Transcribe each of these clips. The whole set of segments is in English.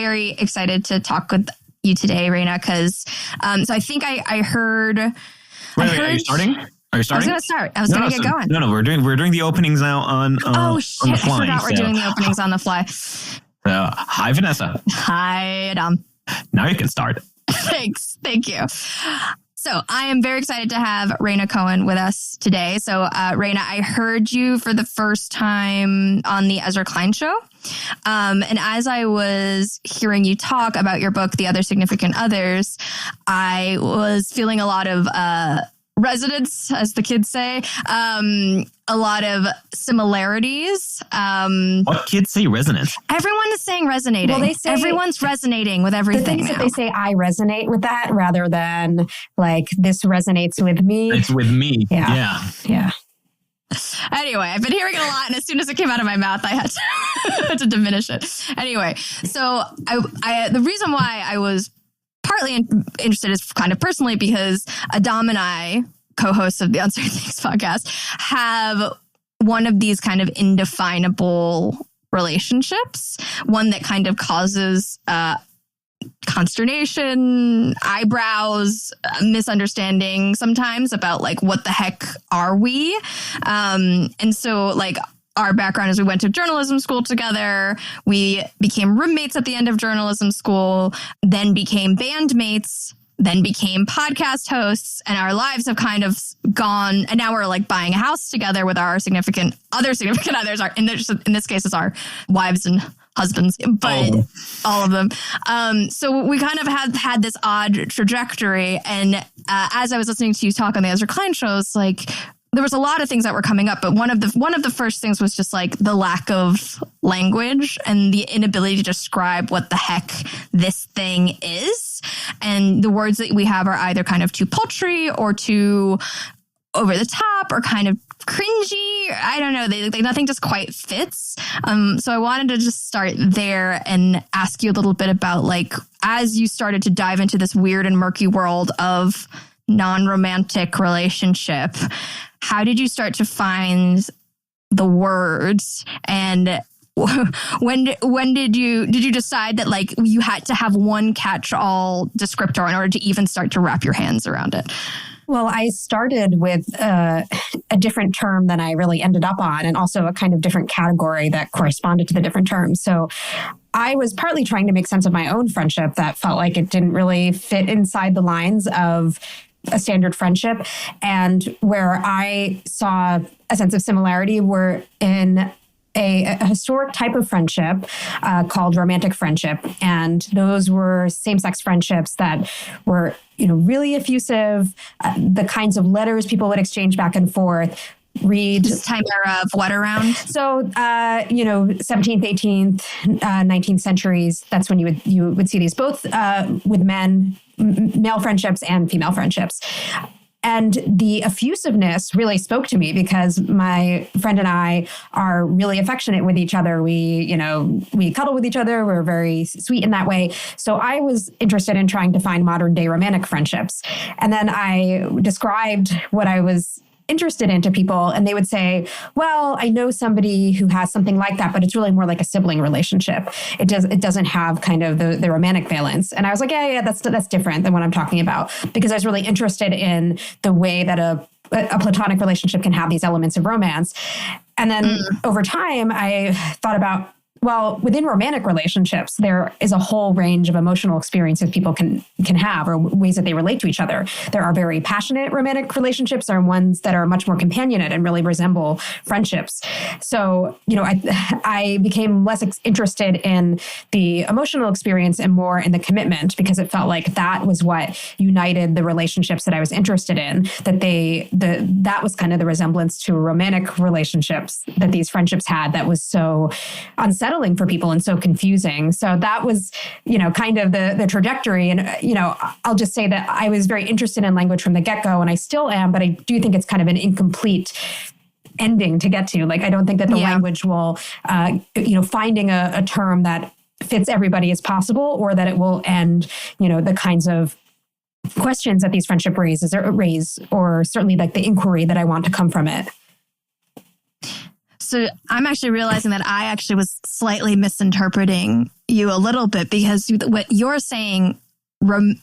very excited to talk with you today, Rhaina, because so I think I heard... Wait, are you starting? Are you starting? I was going to start. I was going to get going. No, we're doing the openings now on the fly. I forgot we're doing the openings on the fly. Hi, Vanessa. Hi, Adam. Now you can start. Thanks. Thank you. So I am very excited to have Rhaina Cohen with us today. So Rhaina, I heard you for the first time on the Ezra Klein show. And as I was hearing you talk about your book, The Other Significant Others, I was feeling a lot of resonance, as the kids say, a lot of similarities. What kids say resonance? Everyone is saying resonating. Well, they say everyone's resonating with everything. The thing is that they say I resonate with that rather than like this resonates with me. It's with me. Yeah. Anyway, I've been hearing it a lot, and as soon as it came out of my mouth, I had to diminish it. Anyway, so I the reason why I was partly interested is kind of personally because Adam and I, co-hosts of the Uncertain Things podcast, have one of these kind of indefinable relationships, one that kind of causes consternation, eyebrows, misunderstanding sometimes about like, what the heck are we? And so like, our background is we went to journalism school together. We became roommates at the end of journalism school, then became bandmates, then became podcast hosts, and our lives have kind of gone. And now we're like buying a house together with our other significant others. In this case, it's our wives and husbands, but all of them. So we kind of had this odd trajectory. And as I was listening to you talk on the Ezra Klein show, it's like, there was a lot of things that were coming up, but one of the first things was just like the lack of language and the inability to describe what the heck this thing is. And the words that we have are either kind of too paltry or too over the top or kind of cringy. I don't know. They nothing just quite fits. So I wanted to just start there and ask you a little bit about like, as you started to dive into this weird and murky world of non-romantic relationship, how did you start to find the words, and when did you decide that like you had to have one catch-all descriptor in order to even start to wrap your hands around it? Well, I started with a different term than I really ended up on, and also a kind of different category that corresponded to the different terms. So I was partly trying to make sense of my own friendship that felt like it didn't really fit inside the lines of a standard friendship. And where I saw a sense of similarity were in a historic type of friendship called romantic friendship. And those were same-sex friendships that were, really effusive, the kinds of letters people would exchange back and forth. Read this time era of what around? So, 17th, 18th, 19th centuries. That's when you would see these both with men, male friendships and female friendships. And the effusiveness really spoke to me because my friend and I are really affectionate with each other. We cuddle with each other. We're very sweet in that way. So I was interested in trying to find modern day romantic friendships. And then I described what I was interested in to people, and they would say, well, I know somebody who has something like that, but it's really more like a sibling relationship. It doesn't have kind of the romantic valence. And I was like, yeah, that's different than what I'm talking about, because I was really interested in the way that a platonic relationship can have these elements of romance. And then over time, I thought about, well, within romantic relationships, there is a whole range of emotional experiences people can have, or ways that they relate to each other. There are very passionate romantic relationships. There are ones that are much more companionate and really resemble friendships. So, I became less interested in the emotional experience and more in the commitment, because it felt like that was what united the relationships that I was interested in. That was kind of the resemblance to romantic relationships that these friendships had. That was so unsettling for people and so confusing. So that was, kind of the trajectory. And, I'll just say that I was very interested in language from the get-go, and I still am, but I do think it's kind of an incomplete ending to get to. Like, I don't think that the language will, finding a term that fits everybody is possible, or that it will end, the kinds of questions that these friendship raise, or certainly like the inquiry that I want to come from it. So I'm actually realizing that I actually was slightly misinterpreting you a little bit because what you're saying, I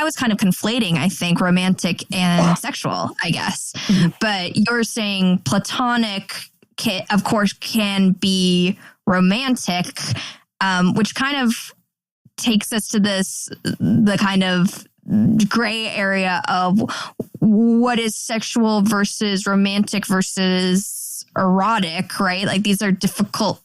was kind of conflating, I think, romantic and sexual, I guess. Mm-hmm. But you're saying platonic, of course, can be romantic, which kind of takes us to the kind of gray area of what is sexual versus romantic versus erotic, right? Like these are difficult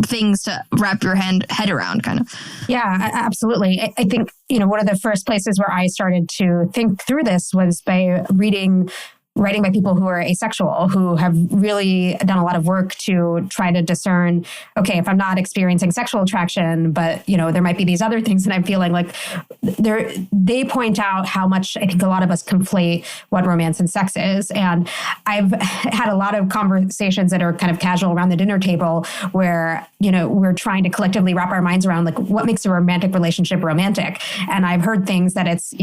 things to wrap your head around, kind of. Yeah, absolutely. I think, one of the first places where I started to think through this was by writing by people who are asexual, who have really done a lot of work to try to discern, okay, if I'm not experiencing sexual attraction, but, there might be these other things that I'm feeling like they point out how much I think a lot of us conflate what romance and sex is. And I've had a lot of conversations that are kind of casual around the dinner table where, we're trying to collectively wrap our minds around like what makes a romantic relationship romantic. And I've heard things that it's,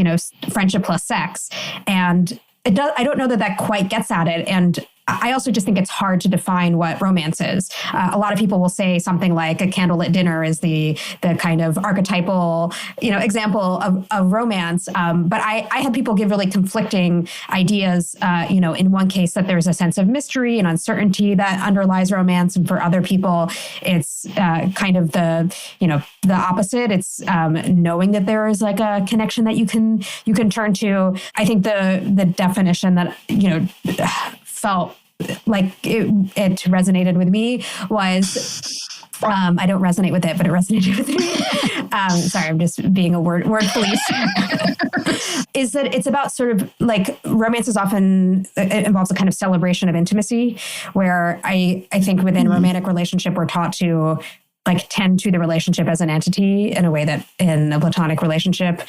friendship plus sex. And I don't know that quite gets at it. And I also just think it's hard to define what romance is. A lot of people will say something like a candlelit dinner is the kind of archetypal, example of romance. But I had people give really conflicting ideas, in one case that there's a sense of mystery and uncertainty that underlies romance. And for other people, it's kind of the opposite. It's knowing that there is like a connection that you can turn to. I think the definition that, felt like it resonated with me was, I don't resonate with it, but it resonated with me. Sorry, I'm just being a word police. Is that it's about sort of like romance is often, it involves a kind of celebration of intimacy where I think within a romantic relationship, we're taught to like tend to the relationship as an entity in a way that in a platonic relationship,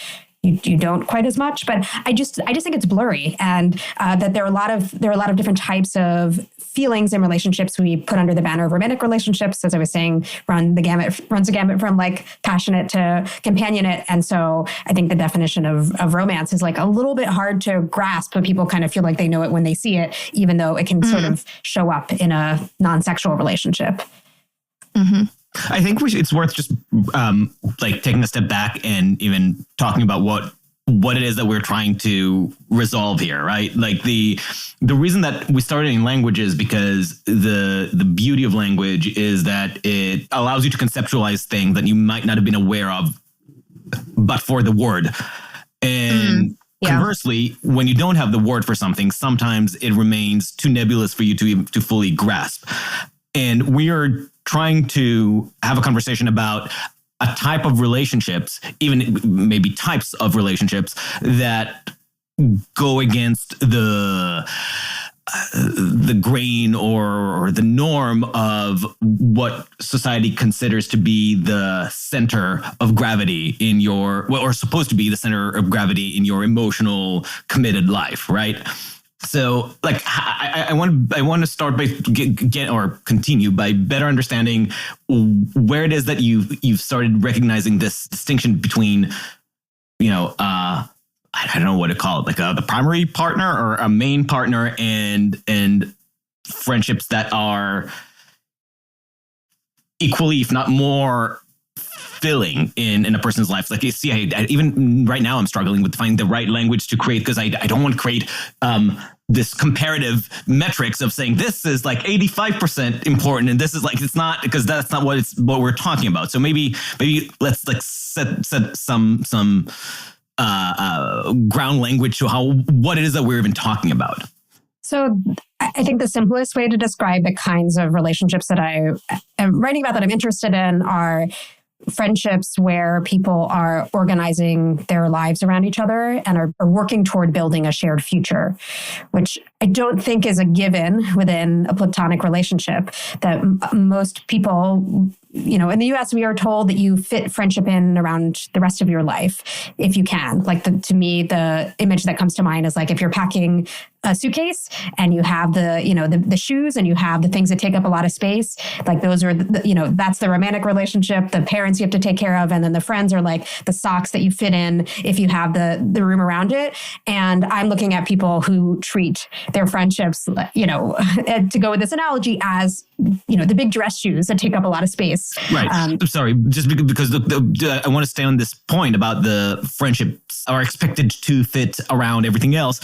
you don't quite as much, but I just think it's blurry, and that there are a lot of different types of feelings in relationships we put under the banner of romantic relationships. As I was saying, runs the gamut from like passionate to companionate, and so I think the definition of romance is like a little bit hard to grasp, but people kind of feel like they know it when they see it, even though it can sort of show up in a non-sexual relationship. Mm-hmm. I think it's worth just taking a step back and even talking about what it is that we're trying to resolve here, right? Like the reason that we started in language is because the beauty of language is that it allows you to conceptualize things that you might not have been aware of, but for the word. And conversely, when you don't have the word for something, sometimes it remains too nebulous for you to fully grasp. And we are trying to have a conversation about a type of relationships, even maybe types of relationships that go against the grain or the norm of what society considers to be the center of gravity in or supposed to be the center of gravity in your emotional committed life, right? So, like, I want to start by continue by better understanding where it is that you've started recognizing this distinction between, I don't know what to call it, like the primary partner or a main partner and friendships that are equally, if not more, filling in a person's life. Like, you see, even right now I'm struggling with finding the right language to create, because I don't want to create this comparative metrics of saying this is like 85% important and this is like, it's not, because that's not what we're talking about. So maybe let's like set some ground language to what it is that we're even talking about. So I think the simplest way to describe the kinds of relationships that I am writing about, that I'm interested in, are friendships where people are organizing their lives around each other and are working toward building a shared future, which I don't think is a given within a platonic relationship. That most people, in the US, we are told that you fit friendship in around the rest of your life if you can. Like, to me, the image that comes to mind is like if you're packing a suitcase and you have the shoes and you have the things that take up a lot of space, like those are, that's the romantic relationship. The parents you have to take care of. And then the friends are like the socks that you fit in if you have the room around it. And I'm looking at people who treat their friendships, to go with this analogy, as, the big dress shoes that take up a lot of space. place. Right. Sorry, just because I want to stay on this point about the friendships are expected to fit around everything else.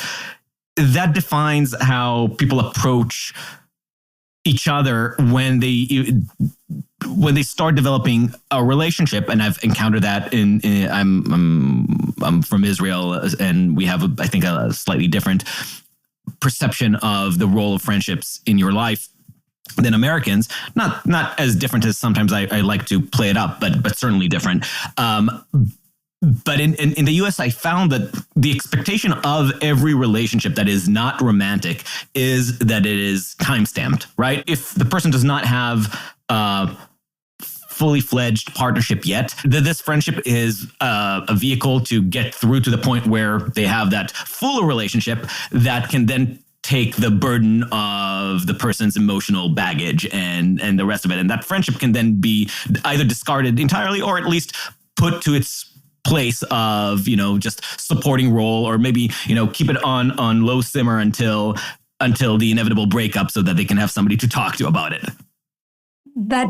That defines how people approach each other when they start developing a relationship. And I've encountered that I'm from Israel, and we have, I think, a slightly different perception of the role of friendships in your life than Americans. Not as different as sometimes I like to play it up, but certainly different. But in the US, I found that the expectation of every relationship that is not romantic is that it is time-stamped, right? If the person does not have a fully fledged partnership yet, this friendship is a vehicle to get through to the point where they have that fuller relationship that can then take the burden of the person's emotional baggage and the rest of it. And that friendship can then be either discarded entirely or at least put to its place of, just supporting role, or maybe, keep it on low simmer until the inevitable breakup so that they can have somebody to talk to about it. That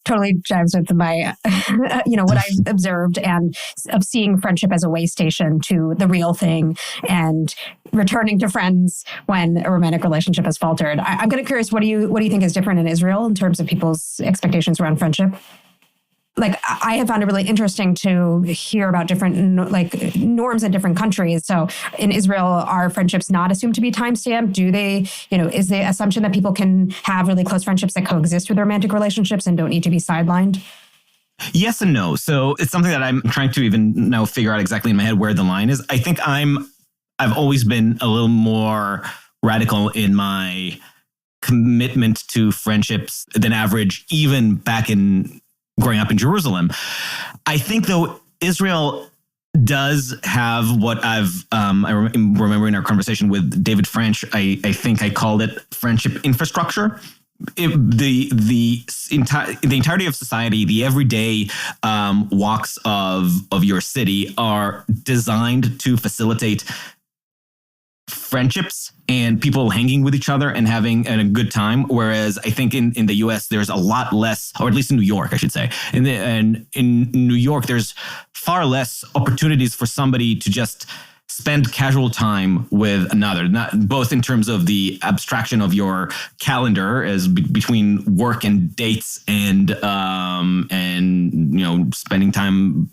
totally jives with my, what I've observed and of seeing friendship as a way station to the real thing and returning to friends when a romantic relationship has faltered. I'm kind of curious, what do you think is different in Israel in terms of people's expectations around friendship? Like, I have found it really interesting to hear about different norms in different countries. So in Israel, are friendships not assumed to be time-stamped? Do they, is the assumption that people can have really close friendships that coexist with romantic relationships and don't need to be sidelined? Yes and no. So it's something that I'm trying to even now figure out exactly in my head where the line is. I think I've always been a little more radical in my commitment to friendships than average, even back in growing up in Jerusalem. I think, though, Israel does have what I remember in our conversation with David French, I think I called it friendship infrastructure. The entirety of society, the everyday walks of your city are designed to facilitate friendships and people hanging with each other and having a good time. Whereas I think in the US, there's a lot less, or at least in New York, I should say. And in New York, there's far less opportunities for somebody to just spend casual time with another, not both in terms of the abstraction of your calendar as between work and dates and spending time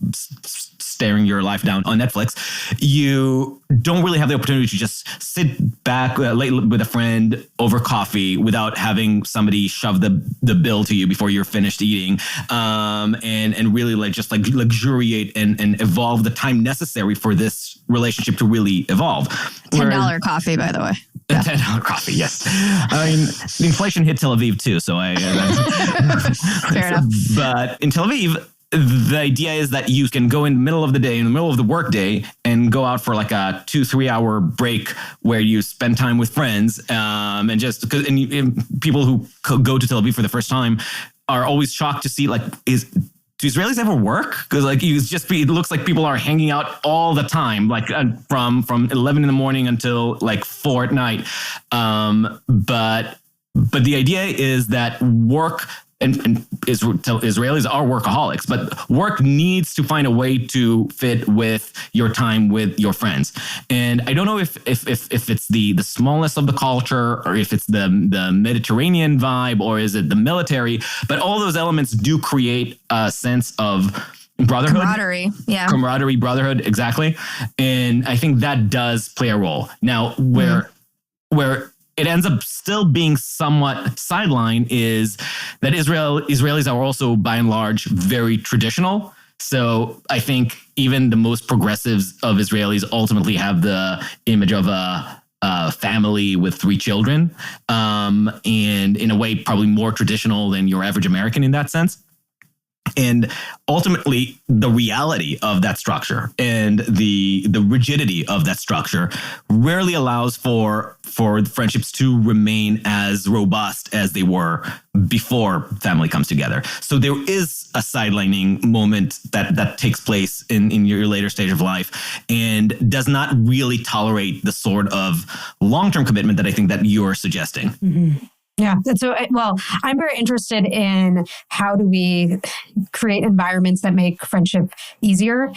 staring your life down on Netflix. You don't really have the opportunity to just sit back late with a friend over coffee without having somebody shove the bill to you before you're finished eating, and really luxuriate and evolve the time necessary for this relationship to really evolve. $10 coffee, by the way. Yeah. $10 coffee, yes. I mean, the inflation hit Tel Aviv too, so fair enough. But in Tel Aviv, the idea is that you can go in the middle of the day, in the middle of the workday, and go out for like a 2-3 hour break where you spend time with friends, and people who go to Tel Aviv for the first time are always shocked to see do Israelis ever work? Because it looks like people are hanging out all the time, from 11 in the morning until 4 at night. But the idea is that work. And Israelis are workaholics, but work needs to find a way to fit with your time with your friends. And I don't know if it's the smallness of the culture, or if it's the Mediterranean vibe, or is it the military, but all those elements do create a sense of brotherhood. Camaraderie, brotherhood, exactly. And I think that does play a role. Now, where it ends up still being somewhat sidelined is that Israelis are also, by and large, very traditional. So I think even the most progressives of Israelis ultimately have the image of a family with 3 children, and in a way probably more traditional than your average American in that sense. And ultimately, the reality of that structure and the rigidity of that structure rarely allows for friendships to remain as robust as they were before family comes together. So there is a sidelining moment that takes place in your later stage of life, and does not really tolerate the sort of long-term commitment that I think that you're suggesting. Mm-hmm. Yeah. So, well, I'm very interested in how do we create environments that make friendship easier.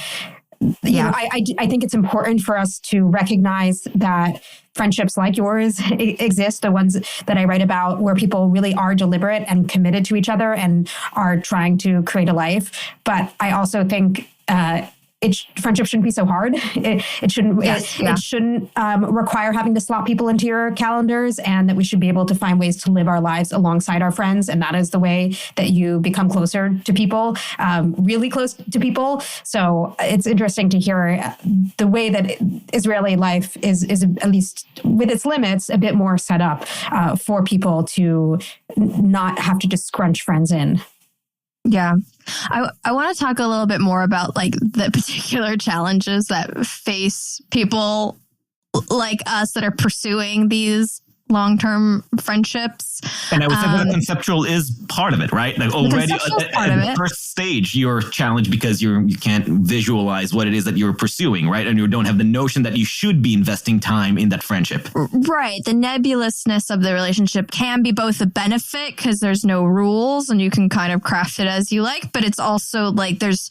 I think it's important for us to recognize that friendships like yours exist, the ones that I write about where people really are deliberate and committed to each other and are trying to create a life. But I also think friendship shouldn't be so hard. It shouldn't. Yes, it shouldn't require having to slot people into your calendars, and that we should be able to find ways to live our lives alongside our friends. And that is the way that you become closer to people, really close to people. So it's interesting to hear the way that Israeli life is at least with its limits, a bit more set up for people to not have to just scrunch friends in. Yeah. I want to talk a little bit more about like the particular challenges that face people like us that are pursuing these long-term friendships. And I would say that the conceptual is part of it, right? Like already at the first stage, you're challenged because you can't visualize what it is that you're pursuing, right? And you don't have the notion that you should be investing time in that friendship. Right. The nebulousness of the relationship can be both a benefit because there's no rules and you can kind of craft it as you like, but it's also like it's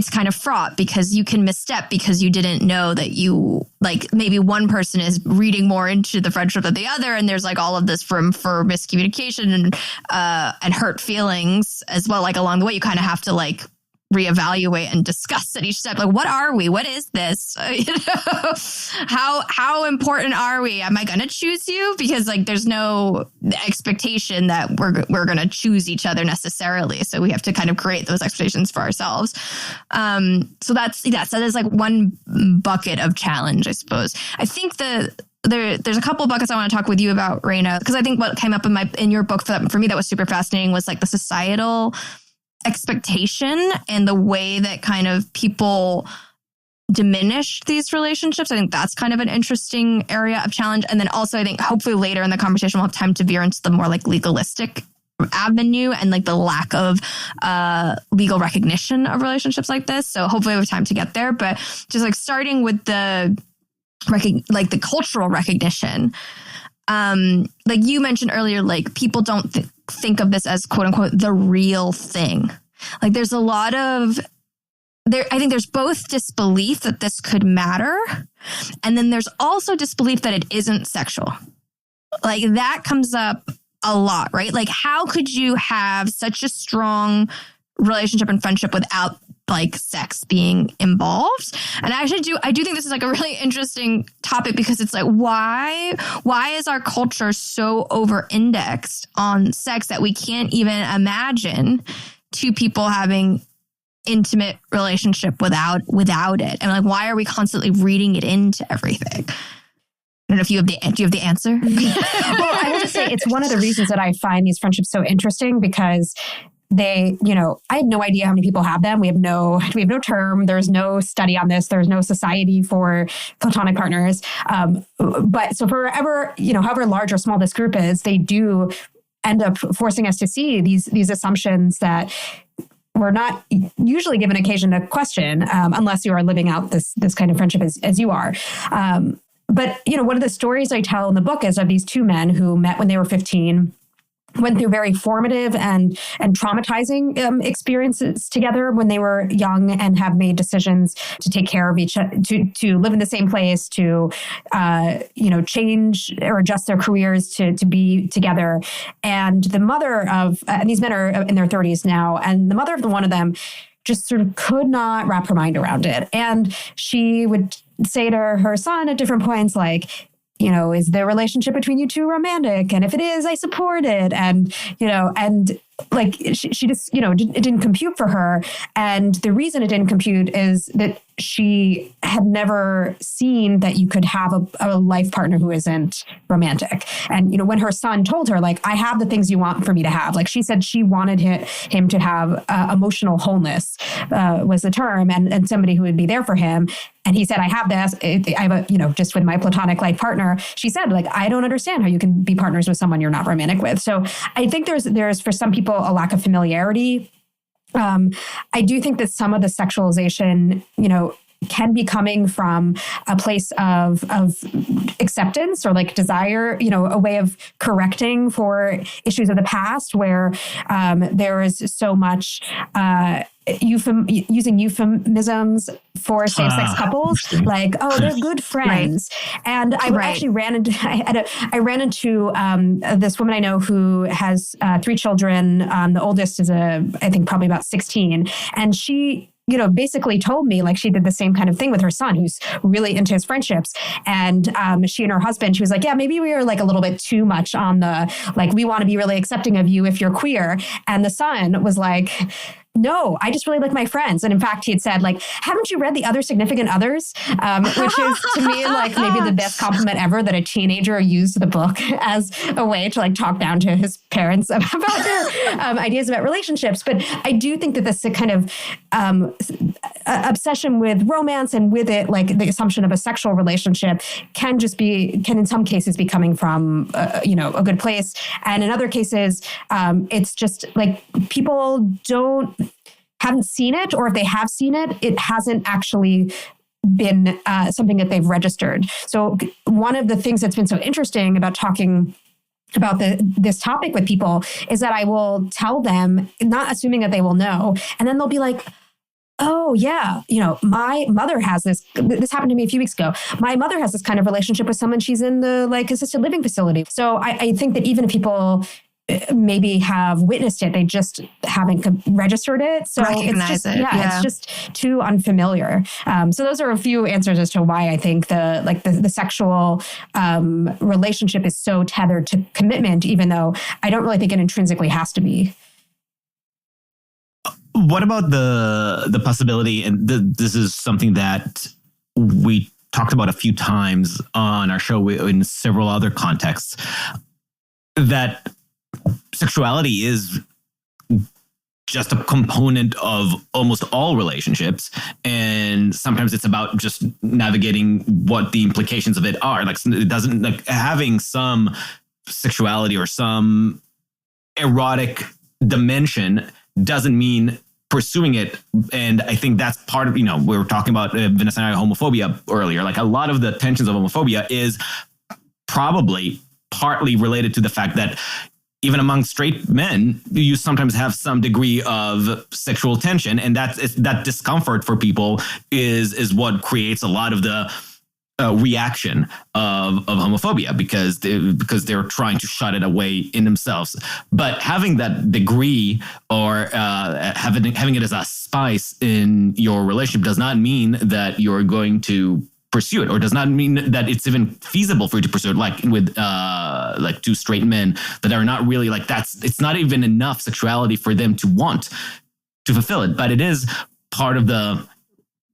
kind of fraught because you can misstep because you didn't know that you, like, maybe one person is reading more into the friendship than the other, and there's like all of this room for miscommunication and hurt feelings as well. Like along the way, you kind of have to like reevaluate and discuss at each step. Like, what are we? What is this? How important are we? Am I going to choose you? Because like there's no expectation that we're going to choose each other necessarily. So we have to kind of create those expectations for ourselves. So that is like one bucket of challenge, I suppose. I think there's a couple of buckets I want to talk with you about, Rhaina, because I think what came up in your book for me that was super fascinating was like the societal expectation and the way that kind of people diminished these relationships. I think that's kind of an interesting area of challenge. And then also I think hopefully later in the conversation, we'll have time to veer into the more like legalistic avenue and like the lack of legal recognition of relationships like this. So hopefully we have time to get there. But just like starting with the cultural recognition, like you mentioned earlier, like people don't think of this as quote unquote the real thing. Like there's a lot of I think there's both disbelief that this could matter, and then there's also disbelief that it isn't sexual. Like that comes up a lot, right? Like how could you have such a strong relationship and friendship without like sex being involved? And I do think this is like a really interesting topic because it's like, why is our culture so over-indexed on sex that we can't even imagine two people having intimate relationship without it? And like, why are we constantly reading it into everything? I don't know if do you have the answer? Well, I will just say it's one of the reasons that I find these friendships so interesting because I had no idea how many people have them. We have no term. There's no study on this. There's no society for platonic partners. But so however large or small this group is, they do end up forcing us to see these assumptions that we're not usually given occasion to question, unless you are living out this kind of friendship as you are. But one of the stories I tell in the book is of these two men who met when they were 15. Went through very formative and traumatizing experiences together when they were young, and have made decisions to take care of each other, to live in the same place, to change or adjust their careers to be together. And the mother of and these men are in their 30s now, and the mother of one of them just sort of could not wrap her mind around it. And she would say to her son at different points, like, is the relationship between you two romantic? And if it is, I support it. And, like she just, it didn't compute for her. And the reason it didn't compute is that she had never seen that you could have a life partner who isn't romantic. And, when her son told her, like, I have the things you want for me to have, like she said, she wanted him to have emotional wholeness was the term, and somebody who would be there for him. And he said, I have this, I have just with my platonic life partner. She said, like, I don't understand how you can be partners with someone you're not romantic with. So I think there's for some people a lack of familiarity. I do think that some of the sexualization, can be coming from a place of acceptance or like desire, a way of correcting for issues of the past where there is so much using euphemisms for same-sex couples, like, oh, they're good friends. Right. And I actually ran into this woman I know who has 3 children. The oldest is I think probably about 16, and she basically told me like she did the same kind of thing with her son, who's really into his friendships. And she and her husband, she was like, yeah, maybe we are like a little bit too much on the, like, we want to be really accepting of you if you're queer. And the son was like, no, I just really like my friends. And in fact, he had said, like, haven't you read The Other Significant Others? Which is, to me, like maybe the best compliment ever, that a teenager used the book as a way to like talk down to his parents about their ideas about relationships. But I do think that this kind of obsession with romance and with it, like the assumption of a sexual relationship can in some cases be coming from, a good place. And in other cases, it's just like people haven't seen it, or if they have seen it, it hasn't actually been something that they've registered. So one of the things that's been so interesting about talking about this topic with people is that I will tell them, not assuming that they will know, and then they'll be like, oh yeah, my mother has this happened to me a few weeks ago. My mother has this kind of relationship with someone. She's in the like assisted living facility. So I think that even if people maybe have witnessed it, they just haven't registered it. So recognize it. It's just too unfamiliar. So those are a few answers as to why I think the sexual relationship is so tethered to commitment, even though I don't really think it intrinsically has to be. What about the possibility, and this is something that we talked about a few times on our show in several other contexts, that sexuality is just a component of almost all relationships. And sometimes it's about just navigating what the implications of it are. Like, it doesn't, like, having some sexuality or some erotic dimension doesn't mean pursuing it. And I think that's part of, we were talking about Vanessa and I, homophobia earlier. Like, a lot of the tensions of homophobia is probably partly related to the fact that even among straight men, you sometimes have some degree of sexual tension, and that discomfort for people is what creates a lot of the reaction of homophobia, because they're trying to shut it away in themselves. But having that degree, or having it as a spice in your relationship, does not mean that you're going to pursue it, or does not mean that it's even feasible for you to pursue it. Like with like 2 straight men that are not really like, it's not even enough sexuality for them to want to fulfill it, but it is part of the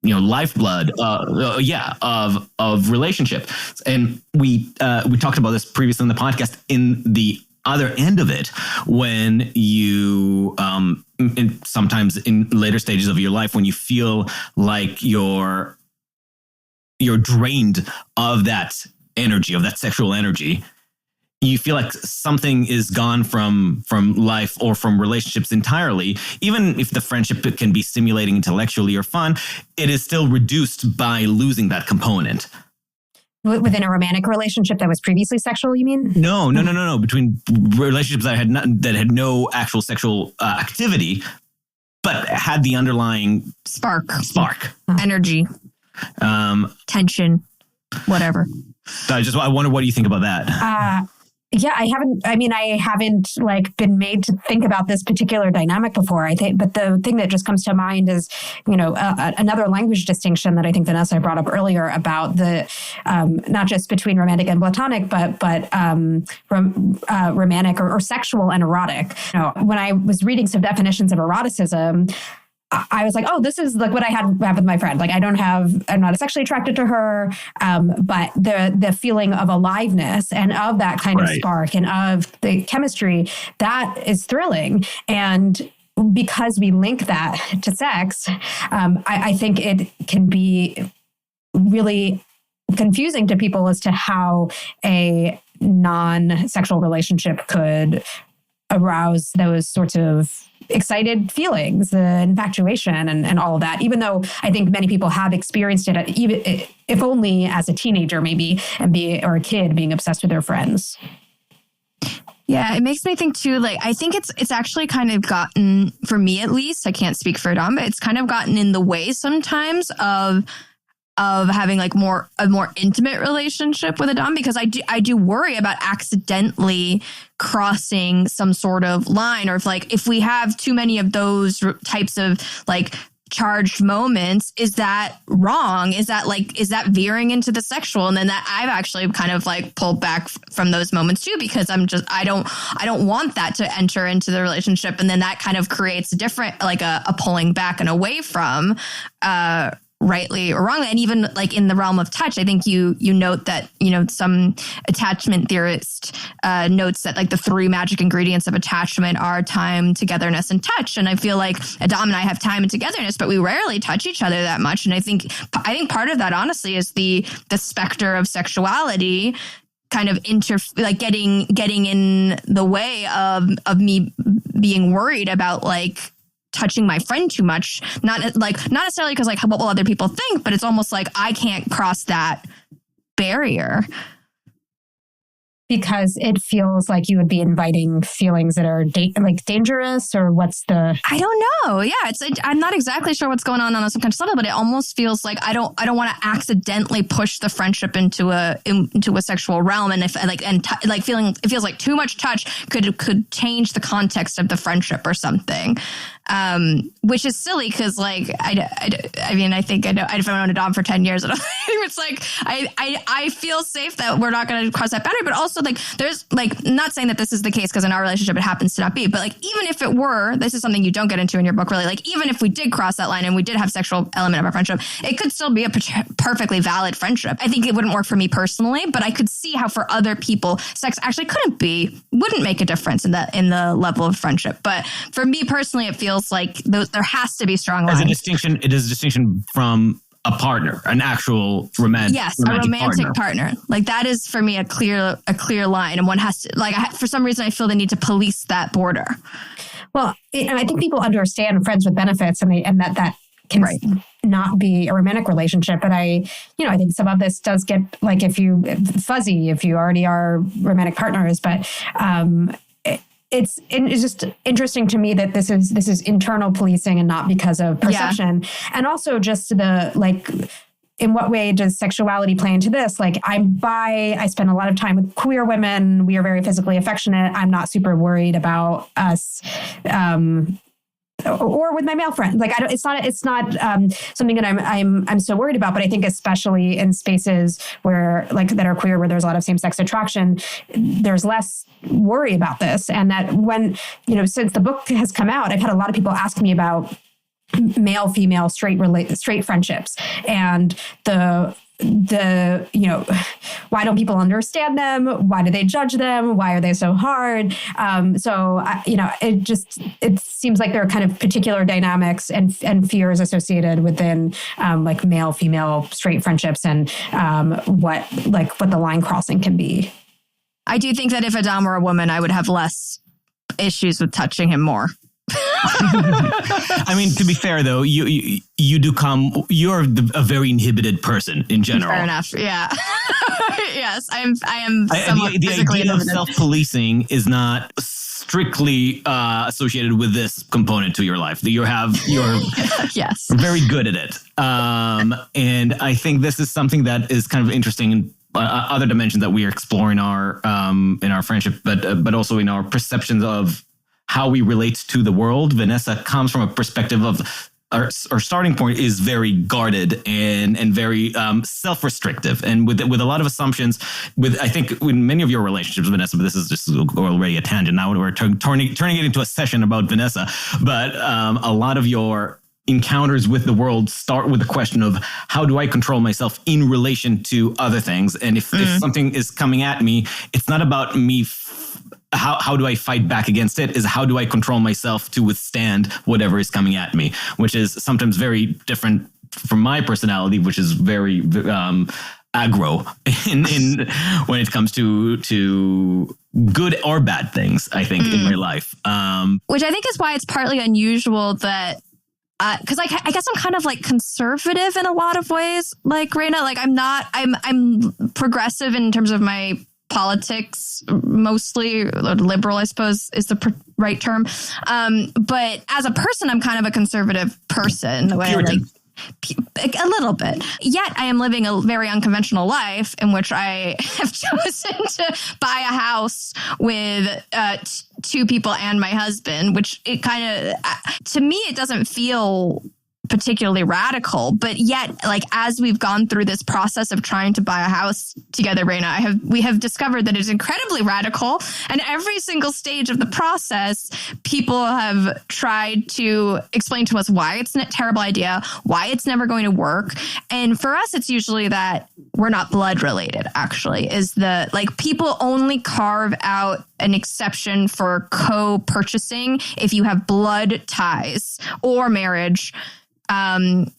lifeblood of relationship. And we talked about this previously in the podcast, in the other end of it, when you sometimes in later stages of your life, when you feel like you're drained of that energy, of that sexual energy, you feel like something is gone from life or from relationships entirely. Even if the friendship can be stimulating intellectually or fun, it is still reduced by losing that component. Within a romantic relationship that was previously sexual, you mean? No. Between relationships that had no actual sexual activity, but had the underlying spark, energy, tension, whatever. So I wonder, what do you think about that? Yeah, I haven't like been made to think about this particular dynamic before. I think, but the thing that just comes to mind is, another language distinction that I think Vanessa brought up earlier about the not just between romantic and platonic, but romantic or sexual and erotic. When I was reading some definitions of eroticism, I was like, oh, this is like what I had with my friend. Like, I'm not sexually attracted to her, but the feeling of aliveness and of that kind of spark and of the chemistry, that is thrilling. And because we link that to sex, I think it can be really confusing to people as to how a non-sexual relationship could arouse those sorts of excited feelings, the infatuation and all of that, even though I think many people have experienced it, even if only as a teenager, maybe, or a kid being obsessed with their friends. Yeah, it makes me think too, like, I think it's actually kind of gotten, for me at least, I can't speak for Dom, but it's kind of gotten in the way sometimes of having like a more intimate relationship with a Dom, because I do worry about accidentally crossing some sort of line, or if we have too many of those types of like charged moments, is that wrong? Is that veering into the sexual? And then that I've actually kind of like pulled back from those moments too, because I don't want that to enter into the relationship. And then that kind of creates a different, like a pulling back and away from, rightly or wrongly. And even like in the realm of touch, I think you note that, some attachment theorist notes that like the 3 magic ingredients of attachment are time, togetherness, and touch. And I feel like Adam and I have time and togetherness, but we rarely touch each other that much. And I think part of that, honestly, is the specter of sexuality kind of getting in the way of me being worried about like touching my friend too much, not necessarily because like what will other people think, but it's almost like I can't cross that barrier. Because it feels like you would be inviting feelings that are dangerous, or what's the? I don't know. Yeah, I'm not exactly sure what's going on a subconscious level, but it almost feels like I don't want to accidentally push the friendship into a sexual realm, and it feels like too much touch could change the context of the friendship or something. Which is silly because like I mean I think I know if I've known a Dom for 10 years, it's like I feel safe that we're not going to cross that boundary. But also like there's like, not saying that this is the case because in our relationship it happens to not be, but like even if it were, this is something you don't get into in your book really, like even if we did cross that line and we did have sexual element of our friendship, it could still be a perfectly valid friendship. I think it wouldn't work for me personally, but I could see how for other people sex actually wouldn't make a difference in the level of friendship. But for me personally, it feels like there has to be strong lines. It is a distinction from a partner, an actual romantic partner. Like that is for me a clear line, and one has to for some reason I feel the need to police that border. Well, and I think people understand friends with benefits, and that can not be a romantic relationship. But I think some of this does get like if you already are romantic partners, but it's just interesting to me that this is internal policing and not because of perception. And also just in what way does sexuality play into this? Like I'm bi, I spend a lot of time with queer women. We are very physically affectionate. I'm not super worried about us, or with my male friends. Like it's not something that I'm so worried about. But I think especially in spaces where that are queer, where there's a lot of same-sex attraction, there's less worry about this. And that when since the book has come out, I've had a lot of people ask me about male, female, straight friendships, and the why don't people understand them? Why do they judge them? Why are they so hard? It seems like there are kind of particular dynamics and fears associated within male, female, straight friendships, and what the line crossing can be. I do think that if Adam were a woman, I would have less issues with touching him more. I mean, to be fair though, you're a very inhibited person in general. Fair enough. Yeah. Yes, I am. The idea of self-policing is not strictly associated with this component to your life. You're yes, very good at it. And I think this is something that is kind of interesting in other dimensions that we are exploring in our friendship, but also in our perceptions of how we relate to the world. Vanessa comes from a perspective of our starting point is very guarded and very self-restrictive, and with a lot of assumptions. I think in many of your relationships, Vanessa, but this is just already a tangent. Now we're turning it into a session about Vanessa. But a lot of your encounters with the world start with the question of how do I control myself in relation to other things, and if something is coming at me, it's not about me. How do I fight back against it? Is how do I control myself to withstand whatever is coming at me, which is sometimes very different from my personality, which is very aggro in when it comes to good or bad things, I think, in real life. Which I think is why it's partly unusual that because I guess I'm kind of like conservative in a lot of ways, like Rhaina. Like I'm progressive in terms of my politics, mostly liberal, I suppose is the right term. But as a person, I'm kind of a conservative person. The way I like a little bit. Yet I am living a very unconventional life in which I have chosen to buy a house with two people and my husband, which it kind of, to me, it doesn't feel particularly radical, but yet, like, as we've gone through this process of trying to buy a house together, Rhaina, we have discovered that it's incredibly radical. And every single stage of the process, people have tried to explain to us why it's a terrible idea, why it's never going to work. And for us, it's usually that we're not blood related, actually, is the, like, people only carve out an exception for co-purchasing if you have blood ties or marriage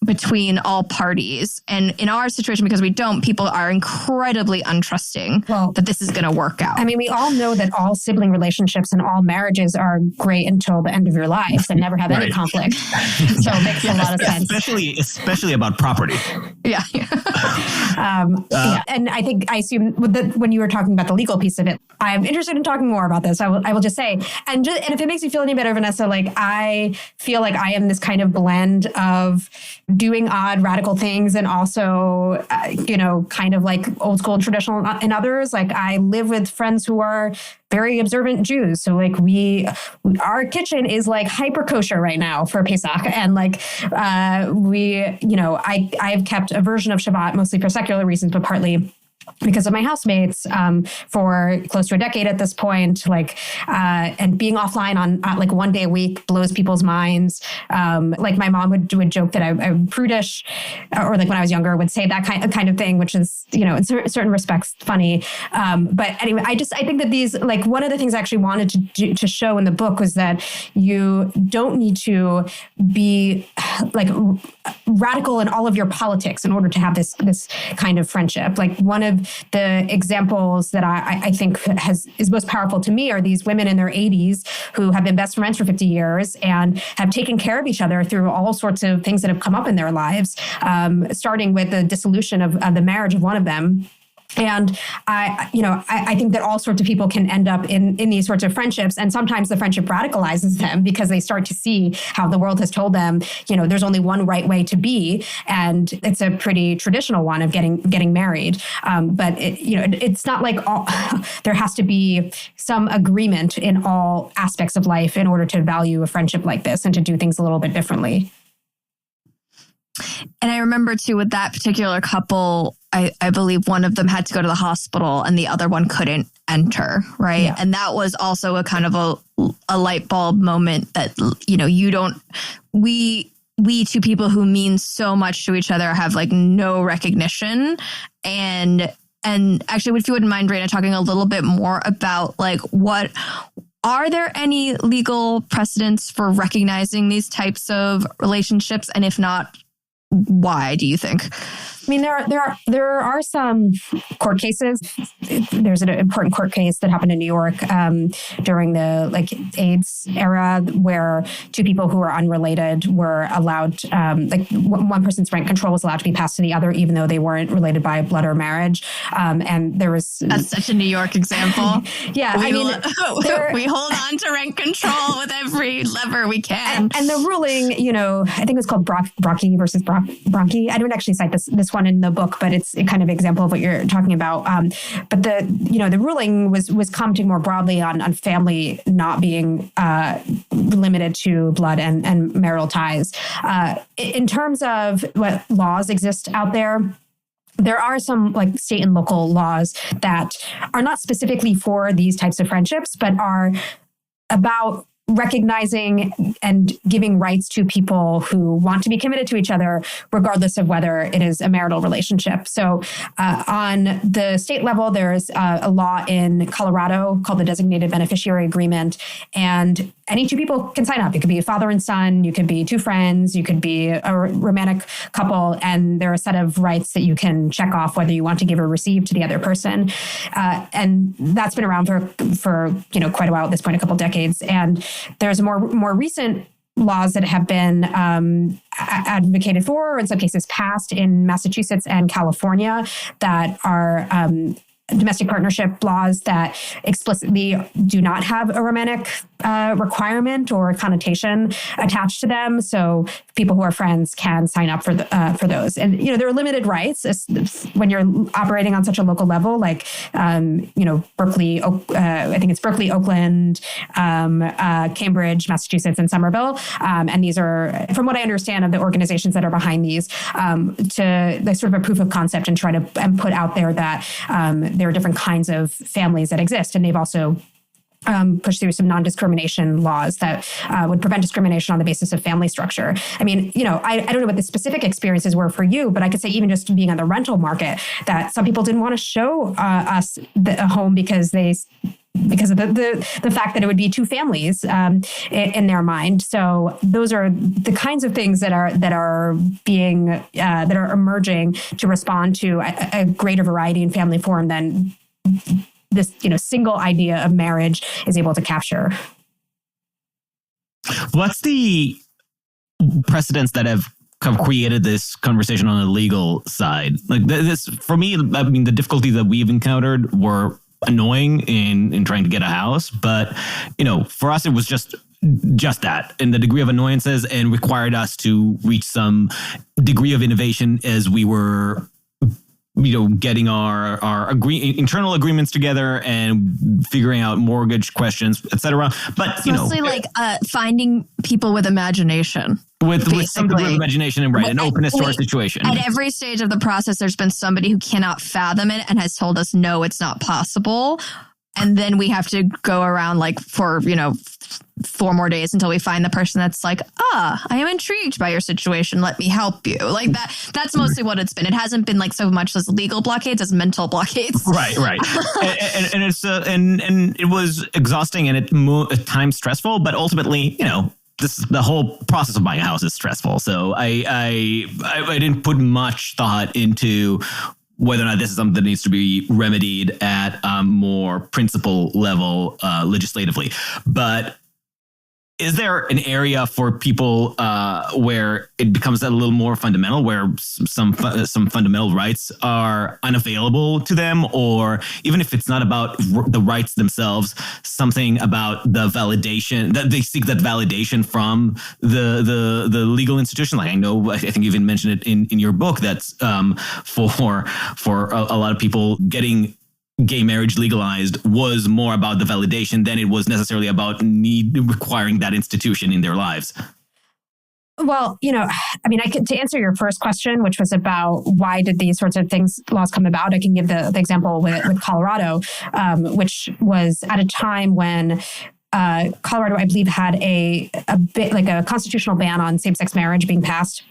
between all parties. And in our situation, because we don't, people are incredibly untrusting that this is going to work out. I mean, we all know that all sibling relationships and all marriages are great until the end of your life and never have any conflict. So it makes a lot of sense. Especially about property. Yeah. And I assume when you were talking about the legal piece of it, I'm interested in talking more about this. I will just say, and if it makes you feel any better, Vanessa, like I feel like I am this kind of blend of doing odd radical things and also, kind of like old school traditional in others. Like I live with friends who are very observant Jews. So like our kitchen is like hyper kosher right now for Pesach. And like I've kept a version of Shabbat mostly for secular reasons, but partly because of my housemates for close to a decade at this point, and being offline on like 1 day a week blows people's minds. Like my mom would joke that I'm prudish, or like when I was younger would say that kind of thing, which is, in certain respects funny. But anyway, I think that these, like one of the things I actually wanted to show in the book was that you don't need to be like radical in all of your politics in order to have this kind of friendship. Like one of the examples that I think is most powerful to me are these women in their 80s who have been best friends for 50 years and have taken care of each other through all sorts of things that have come up in their lives, starting with the dissolution of the marriage of one of them. And I think that all sorts of people can end up in these sorts of friendships. And sometimes the friendship radicalizes them because they start to see how the world has told them, there's only one right way to be. And it's a pretty traditional one of getting married. But it's not like there has to be some agreement in all aspects of life in order to value a friendship like this and to do things a little bit differently. And I remember too, with that particular couple, I believe one of them had to go to the hospital and the other one couldn't enter. Right. Yeah. And that was also a kind of a light bulb moment that, we two people who mean so much to each other have like no recognition. And actually, if you wouldn't mind, Rhaina, talking a little bit more about like are there any legal precedents for recognizing these types of relationships? And if not, why do you think? I mean, there are some court cases. There's an important court case that happened in New York during the AIDS era, where two people who were unrelated were allowed, one person's rent control was allowed to be passed to the other, even though they weren't related by blood or marriage. And there was that's such a New York example. Yeah, we hold on to rent control with every lever we can. And the ruling, I think it was called Brocky versus Bronchi. I don't actually cite this one in the book, but it's a kind of example of what you're talking about. But the ruling was commenting more broadly on family not being limited to blood and marital ties. In terms of what laws exist out there are some like state and local laws that are not specifically for these types of friendships, but are about recognizing and giving rights to people who want to be committed to each other, regardless of whether it is a marital relationship. So on the state level, there's a law in Colorado called the Designated Beneficiary Agreement. And any two people can sign up. You could be a father and son, you could be two friends, you could be a romantic couple, and there are a set of rights that you can check off whether you want to give or receive to the other person. And that's been around for quite a while at this point, a couple decades. And there's more recent laws that have been advocated for, or in some cases passed in Massachusetts and California, that are domestic partnership laws that explicitly do not have a romantic requirement or connotation attached to them. So people who are friends can sign up for those. And there are limited rights when you're operating on such a local level, like Berkeley. I think it's Berkeley, Oakland, Cambridge, Massachusetts, and Somerville. And these are, from what I understand of the organizations that are behind these, to like sort of a proof of concept and try to put out there that there are different kinds of families that exist. And they've also push through some non-discrimination laws that would prevent discrimination on the basis of family structure. I mean, I don't know what the specific experiences were for you, but I could say even just being on the rental market, that some people didn't want to show us a home because of the fact that it would be two families in their mind. So those are the kinds of things that are emerging to respond to a greater variety in family form than this single idea of marriage is able to capture. What's the precedents that have kind of created this conversation on the legal side? Like this, for me, I mean, the difficulty that we've encountered were annoying in trying to get a house, but for us, it was just that, and the degree of annoyances, and required us to reach some degree of innovation as we were getting our internal agreements together and figuring out mortgage questions, etc. But it's mostly like finding people with imagination. With some degree of imagination and an openness to our situation. At every stage of the process, there's been somebody who cannot fathom it and has told us, no, it's not possible. And then we have to go around for 4 more days until we find the person that's like, I am intrigued by your situation. Let me help you. Like that. That's mostly what it's been. It hasn't been so much as legal blockades as mental blockades. Right. and it's and it was exhausting and at times stressful, but ultimately, the whole process of buying a house is stressful. So I didn't put much thought into whether or not this is something that needs to be remedied at a more principle level legislatively. But is there an area for people where it becomes a little more fundamental, where some fundamental rights are unavailable to them, or even if it's not about the rights themselves, something about the validation that they seek, that validation from the legal institution? Like I think you even mentioned it in your book. That's for a lot of people, getting gay marriage legalized was more about the validation than it was necessarily about requiring that institution in their lives. Well, to answer your first question, which was about why did these sorts of laws come about, I can give the example with Colorado, which was at a time when Colorado, I believe, had a bit like a constitutional ban on same-sex marriage being passed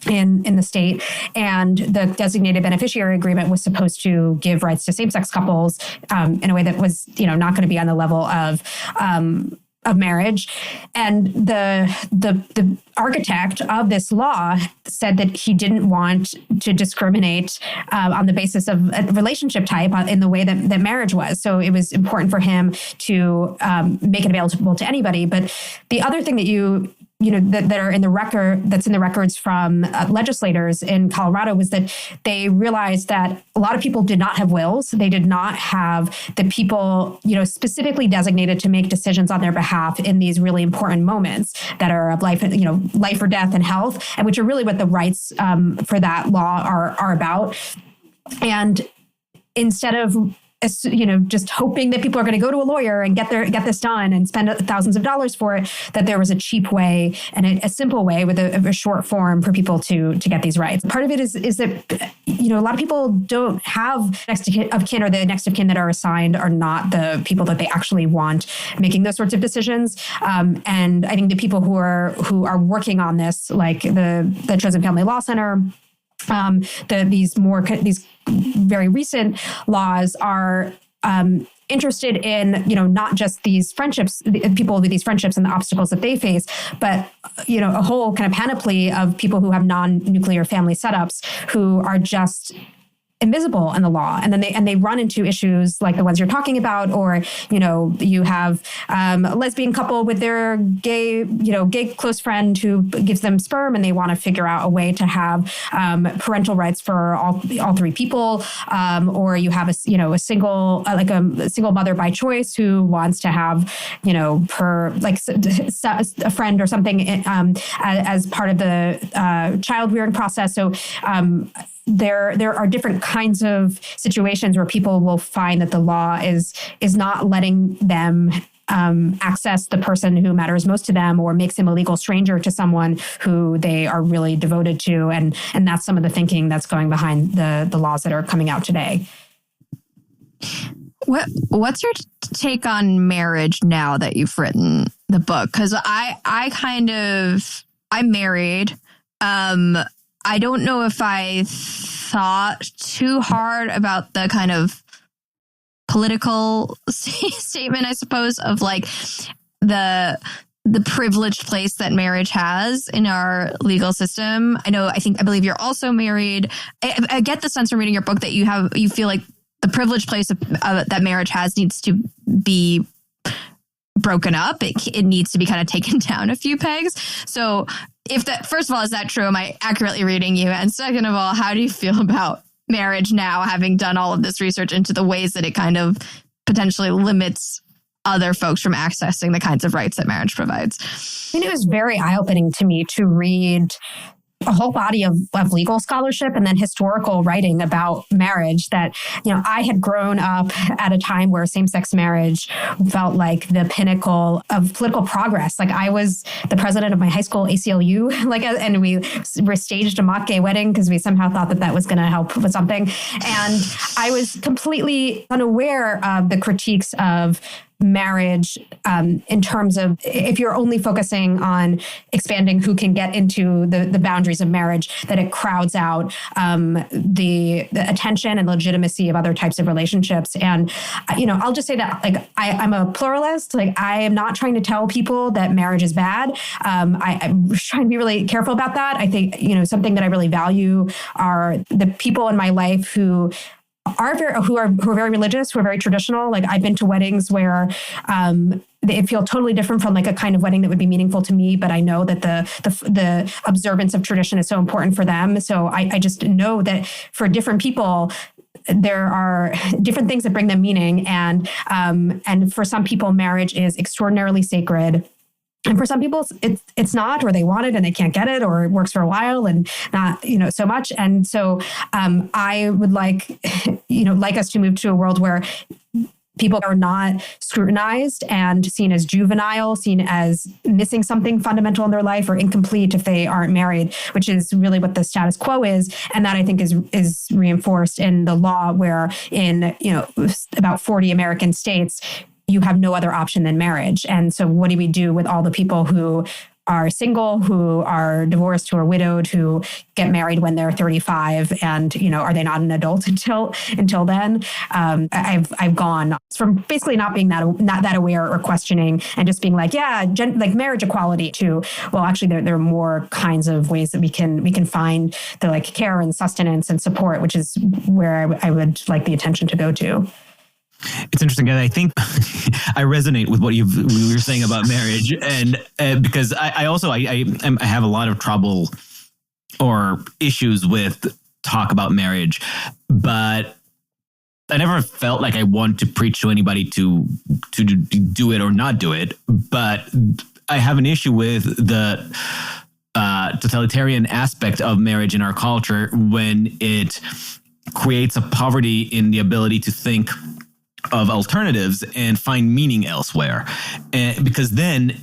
in the state, and the designated beneficiary agreement was supposed to give rights to same-sex couples in a way that was, not going to be on the level of marriage. And the architect of this law said that he didn't want to discriminate on the basis of a relationship type in the way that marriage was. So it was important for him to make it available to anybody. But the other thing that that are in the record, that's in the records from legislators in Colorado, was that they realized that a lot of people did not have wills. They did not have the people, specifically designated to make decisions on their behalf in these really important moments that are of life or death and health, and which are really what the rights for that law are about. And instead of just hoping that people are going to go to a lawyer and get this done and spend thousands of dollars for it, that there was a cheap way and a simple way with a short form for people to get these rights. Part of it is that, a lot of people don't have next of kin, or the next of kin that are assigned are not the people that they actually want making those sorts of decisions. And I think the people who are working on this, like the Chosen Family Law Center, these very recent laws are interested in, not just these friendships, people with these friendships and the obstacles that they face, but, a whole kind of panoply of people who have non-nuclear family setups who are just invisible in the law. And then they run into issues like the ones you're talking about, or, you have a lesbian couple with their gay close friend who gives them sperm, and they want to figure out a way to have parental rights for all three people. Or you have a single mother by choice who wants to have, a friend or something as part of the child rearing process. So, there are different kinds of situations where people will find that the law is not letting them access the person who matters most to them, or makes him a legal stranger to someone who they are really devoted to. And that's some of the thinking that's going behind the laws that are coming out today. What's your take on marriage now that you've written the book? Because I'm married. I don't know if I thought too hard about the kind of political statement, I suppose, of like the privileged place that marriage has in our legal system. I believe you're also married. I get the sense from reading your book that you feel like the privileged place that marriage has needs to be broken up. It needs to be kind of taken down a few pegs. So first of all, is that true? Am I accurately reading you? And second of all, how do you feel about marriage now, having done all of this research into the ways that it kind of potentially limits other folks from accessing the kinds of rights that marriage provides? It was very eye-opening to me to read a whole body of legal scholarship and then historical writing about marriage that, I had grown up at a time where same-sex marriage felt like the pinnacle of political progress. Like, I was the president of my high school ACLU, and we staged a mock gay wedding because we somehow thought that was going to help with something. And I was completely unaware of the critiques of marriage in terms of, if you're only focusing on expanding who can get into the boundaries of marriage, that it crowds out the attention and legitimacy of other types of relationships. And, I'll just say that, I'm a pluralist. I am not trying to tell people that marriage is bad. I'm trying to be really careful about that. I think, something that I really value are the people in my life who are very religious, who are very traditional. I've been to weddings where they feel totally different from a kind of wedding that would be meaningful to me, but I know that the observance of tradition is so important for them. So I just know that for different people, there are different things that bring them meaning, and for some people, marriage is extraordinarily sacred. And for some people, it's not, or they want it and they can't get it, or it works for a while and not, so much. And so I would like us to move to a world where people are not scrutinized and seen as juvenile, seen as missing something fundamental in their life, or incomplete if they aren't married, which is really what the status quo is. And that, I think, is reinforced in the law, where in about 40 American states, you have no other option than marriage. And so what do we do with all the people who are single, who are divorced, who are widowed, who get married when they're 35, and are they not an adult until then? I've gone from basically not being that aware or questioning, and just being marriage equality, to, well, actually there are more kinds of ways that we can find the care and sustenance and support, which is where I would like the attention to go to. It's interesting. I think I resonate with what you were saying about marriage, and because I also have a lot of trouble or issues with talk about marriage, but I never felt like I want to preach to anybody to do it or not do it. But I have an issue with the totalitarian aspect of marriage in our culture, when it creates a poverty in the ability to think of alternatives and find meaning elsewhere. And because then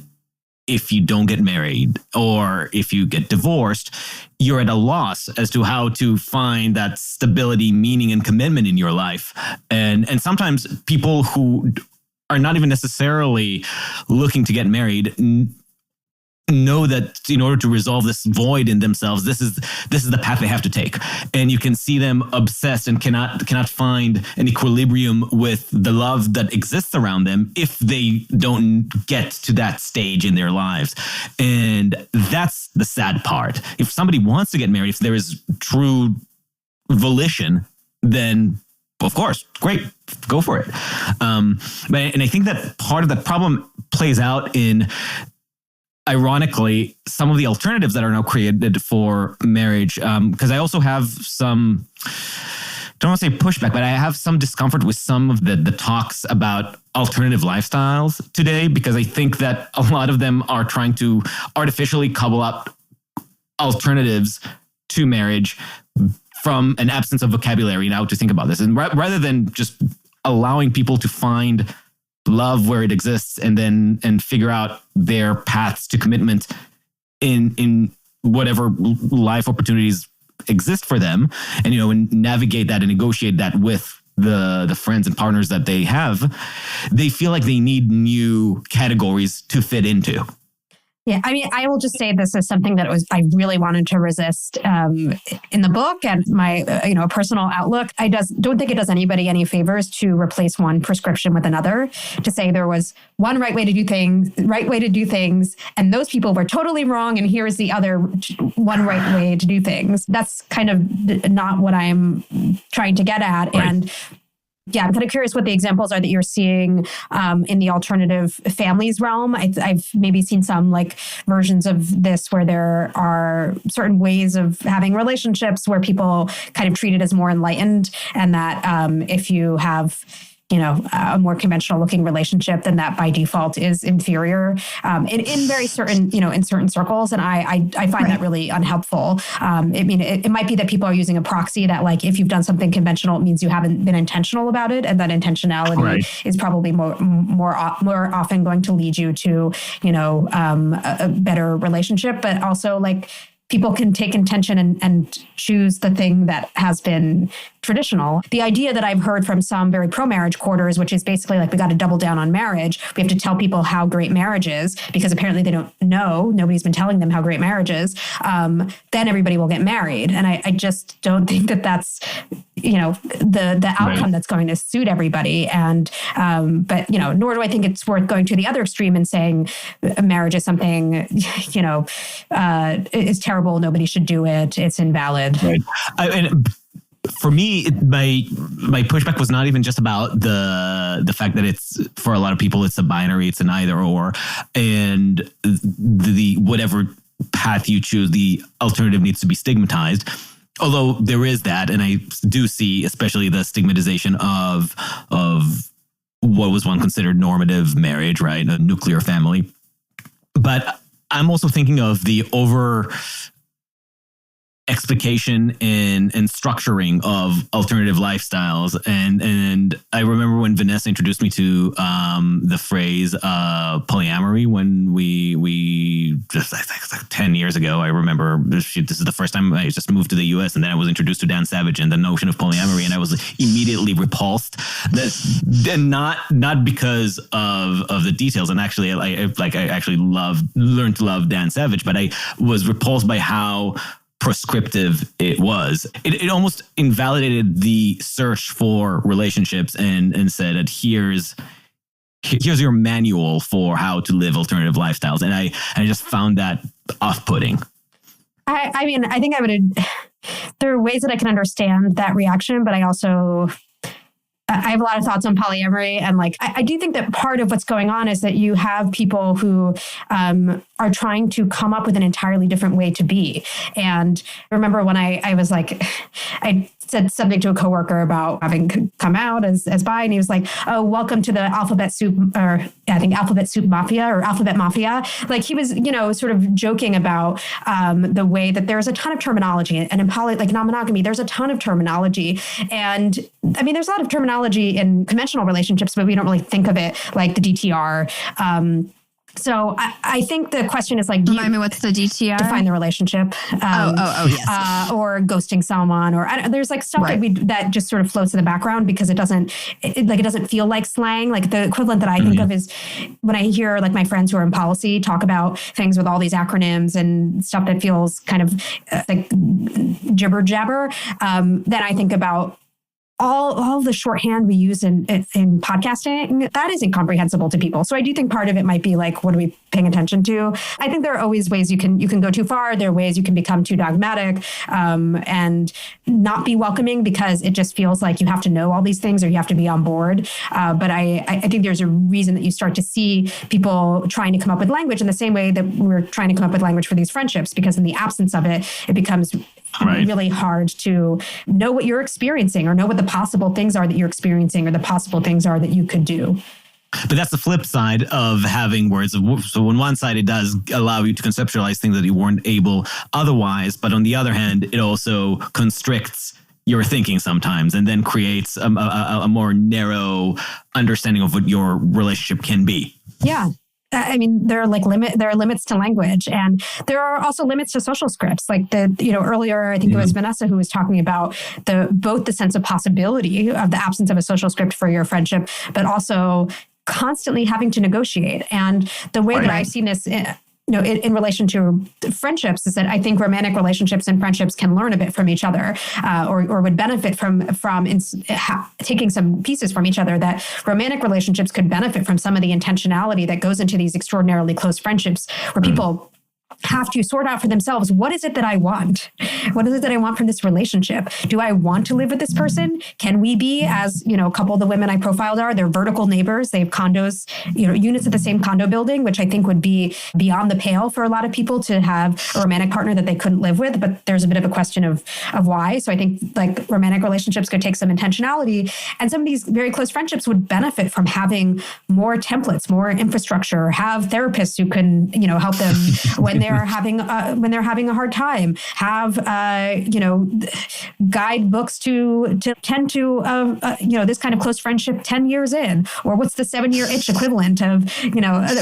if you don't get married or if you get divorced, you're at a loss as to how to find that stability, meaning, and commitment in your life. And sometimes people who are not even necessarily looking to get married know that in order to resolve this void in themselves, this is the path they have to take. And you can see them obsessed and cannot find an equilibrium with the love that exists around them if they don't get to that stage in their lives. And that's the sad part. If somebody wants to get married, if there is true volition, then of course, great, go for it. And I think that part of the problem plays out in, ironically, some of the alternatives that are now created for marriage, because I also have some, I don't want to say pushback, but I have some discomfort with some of the talks about alternative lifestyles today, because I think that a lot of them are trying to artificially cobble up alternatives to marriage from an absence of vocabulary now to think about this. And rather than just allowing people to find love where it exists and figure out their paths to commitment in whatever life opportunities exist for them, and navigate that and negotiate that with the friends and partners that they have, they feel like they need new categories to fit into. Yeah, I mean, I will just say this is something that I really wanted to resist in the book and my personal outlook. I don't think it does anybody any favors to replace one prescription with another, to say there was one right way to do things, and those people were totally wrong, and here's the other one right way to do things. That's kind of not what I'm trying to get at. Right. And yeah, I'm kind of curious what the examples are that you're seeing in the alternative families realm. I've maybe seen some like versions of this where there are certain ways of having relationships where people kind of treat it as more enlightened, and that if you have a more conventional looking relationship, then that by default is inferior in very certain, in certain circles. And I find that really unhelpful. It might be that people are using a proxy that, like, if you've done something conventional, it means you haven't been intentional about it. And that intentionality is probably more often going to lead you to, a better relationship. But also, like, people can take intention and choose the thing that has been traditional. The idea that I've heard from some very pro-marriage quarters, which is basically like, we got to double down on marriage. We have to tell people how great marriage is, because apparently they don't know. Nobody's been telling them how great marriage is. Then everybody will get married. And I just don't think that that's, the outcome that's going to suit everybody. And, but nor do I think it's worth going to the other extreme and saying marriage is something, is terrible. Nobody should do it. It's invalid. Right. And for me, my pushback was not even just about the fact that it's, for a lot of people, it's a binary, it's an either or, and the whatever path you choose, the alternative needs to be stigmatized. Although there is that, and I do see especially the stigmatization of what was once considered normative marriage, right? A nuclear family. But I'm also thinking of the over explication and structuring of alternative lifestyles. And I remember when Vanessa introduced me to the phrase polyamory when we just, I think like 10 years ago. I remember this is the first time I just moved to the US, and then I was introduced to Dan Savage and the notion of polyamory, and I was immediately repulsed. Not because of the details, and actually I actually learned to love Dan Savage, but I was repulsed by how prescriptive it was. It almost invalidated the search for relationships and said that here's your manual for how to live alternative lifestyles. And I just found that off-putting. I mean, I think there are ways that I can understand that reaction, but I have a lot of thoughts on polyamory. And like, I do think that part of what's going on is that you have people who are trying to come up with an entirely different way to be. And I remember when I was like, I said something to a coworker about having come out as bi, and he was like, "Oh, welcome to the alphabet soup," or I think alphabet soup mafia or alphabet mafia. Like he was, sort of joking about the way that there's a ton of terminology, and in like non-monogamy, there's a ton of terminology. And I mean, there's a lot of terminology in conventional relationships, but we don't really think of it like the DTR. So I think the question is like, remind me, what's the DTR? Define the relationship. Yes. Or ghosting someone, or there's like stuff that just sort of floats in the background because it doesn't feel like slang. Like the equivalent that I think of is when I hear like my friends who are in policy talk about things with all these acronyms and stuff that feels kind of like jibber jabber. Then I think about all the shorthand we use in podcasting, that is incomprehensible to people. So I do think part of it might be like, what are we paying attention to? I think there are always ways you can go too far. There are ways you can become too dogmatic and not be welcoming because it just feels like you have to know all these things or you have to be on board. But I think there's a reason that you start to see people trying to come up with language in the same way that we're trying to come up with language for these friendships, because in the absence of it, it becomes really hard to know what you're experiencing or know what the possible things are that you're experiencing or the possible things are that you could do. But that's the flip side of having words. So on one side, it does allow you to conceptualize things that you weren't able otherwise. But on the other hand, it also constricts your thinking sometimes and then creates a more narrow understanding of what your relationship can be. Yeah. I mean, there are limits to language, and there are also limits to social scripts. Like earlier, I think it was Vanessa who was talking about both the sense of possibility of the absence of a social script for your friendship, but also constantly having to negotiate. And the way that I've seen this in relation to friendships is that I think romantic relationships and friendships can learn a bit from each other, or would benefit from taking some pieces from each other. That romantic relationships could benefit from some of the intentionality that goes into these extraordinarily close friendships, where people have to sort out for themselves, what is it that I want? What is it that I want from this relationship? Do I want to live with this person? Can we be, as a couple of the women I profiled are, they're vertical neighbors. They have condos, units of the same condo building, which I think would be beyond the pale for a lot of people to have a romantic partner that they couldn't live with. But there's a bit of a question of why. So I think like romantic relationships could take some intentionality, and some of these very close friendships would benefit from having more templates, more infrastructure, have therapists who can, help them when they're having a hard time, have guidebooks to tend to this kind of close friendship 10 years in, or what's the 7-year itch equivalent of a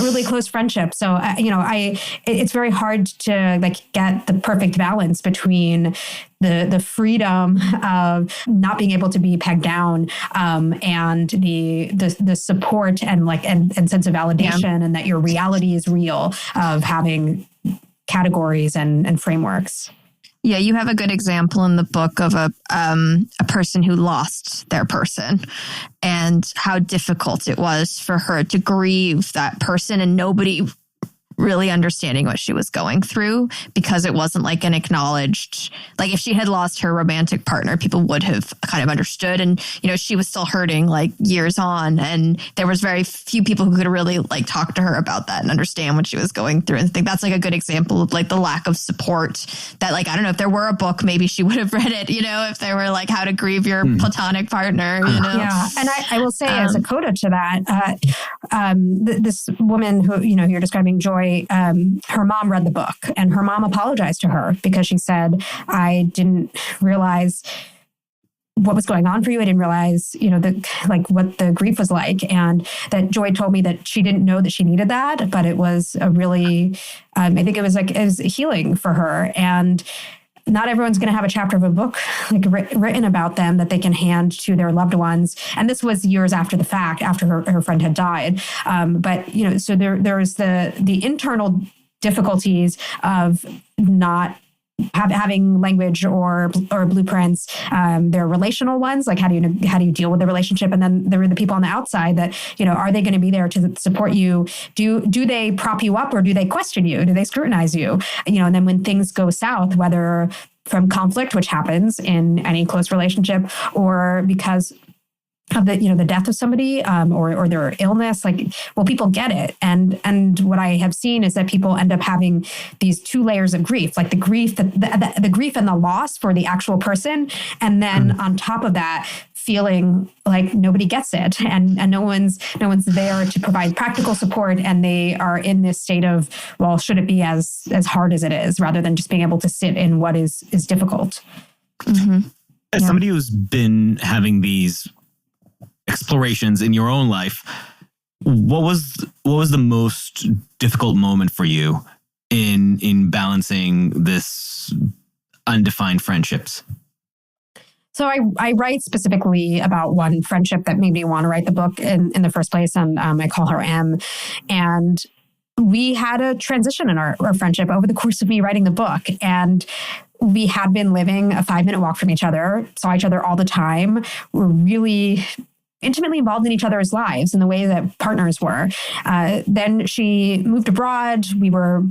really close friendship. So it's very hard to get the perfect balance between the freedom of not being able to be pegged down, and the support and sense of validation, and that your reality is real, of having categories and frameworks. Yeah, you have a good example in the book of a person who lost their person, and how difficult it was for her to grieve that person, and nobody really understanding what she was going through, because it wasn't like an acknowledged, like if she had lost her romantic partner, people would have kind of understood. And, she was still hurting like years on. And there was very few people who could really like talk to her about that and understand what she was going through. And I think that's like a good example of like the lack of support that, like, I don't know, if there were a book, maybe she would have read it, if there were like how to grieve your platonic partner, Yeah. And I will say as a coda to that, this woman who, you're describing, Joy, her mom read the book, and her mom apologized to her because she said, I didn't realize what was going on for you. I didn't realize, what the grief was like. And that Joy told me that she didn't know that she needed that, but it was a really, I think it was healing for her. And not everyone's going to have a chapter of a book written about them that they can hand to their loved ones. And this was years after the fact, after her friend had died. But, so there was the internal difficulties of not having language or blueprints. There are relational ones, like how do you deal with the relationship, and then there are the people on the outside that are they going to be there to support you? Do they prop you up, or do they question you? Do they scrutinize you? And then when things go south, whether from conflict, which happens in any close relationship, or because the death of somebody, or their illness, like, well, people get it. And what I have seen is that people end up having these two layers of grief, like the grief, the grief and the loss for the actual person. And then on top of that, feeling like nobody gets it, and no one's there to provide practical support. And they are in this state of, well, should it be as hard as it is, rather than just being able to sit in what is difficult. Mm-hmm. As somebody who's been having these explorations in your own life, what was the most difficult moment for you in balancing this undefined friendships? So I write specifically about one friendship that made me want to write the book in the first place, and I call her M. And we had a transition in our friendship over the course of me writing the book. And we had been living a 5-minute walk from each other, saw each other all the time. We're really intimately involved in each other's lives in the way that partners were. Then she moved abroad. We were,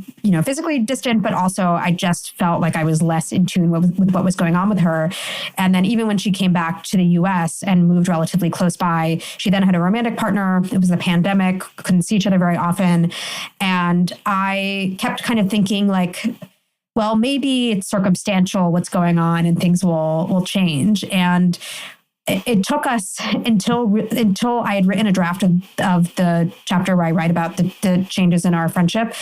physically distant, but also I just felt like I was less in tune with what was going on with her. And then even when she came back to the US and moved relatively close by, she then had a romantic partner. It was the pandemic, couldn't see each other very often. And I kept kind of thinking like, well, maybe it's circumstantial what's going on and things will change. And it took us until I had written a draft of the chapter where I write about the changes in our friendship,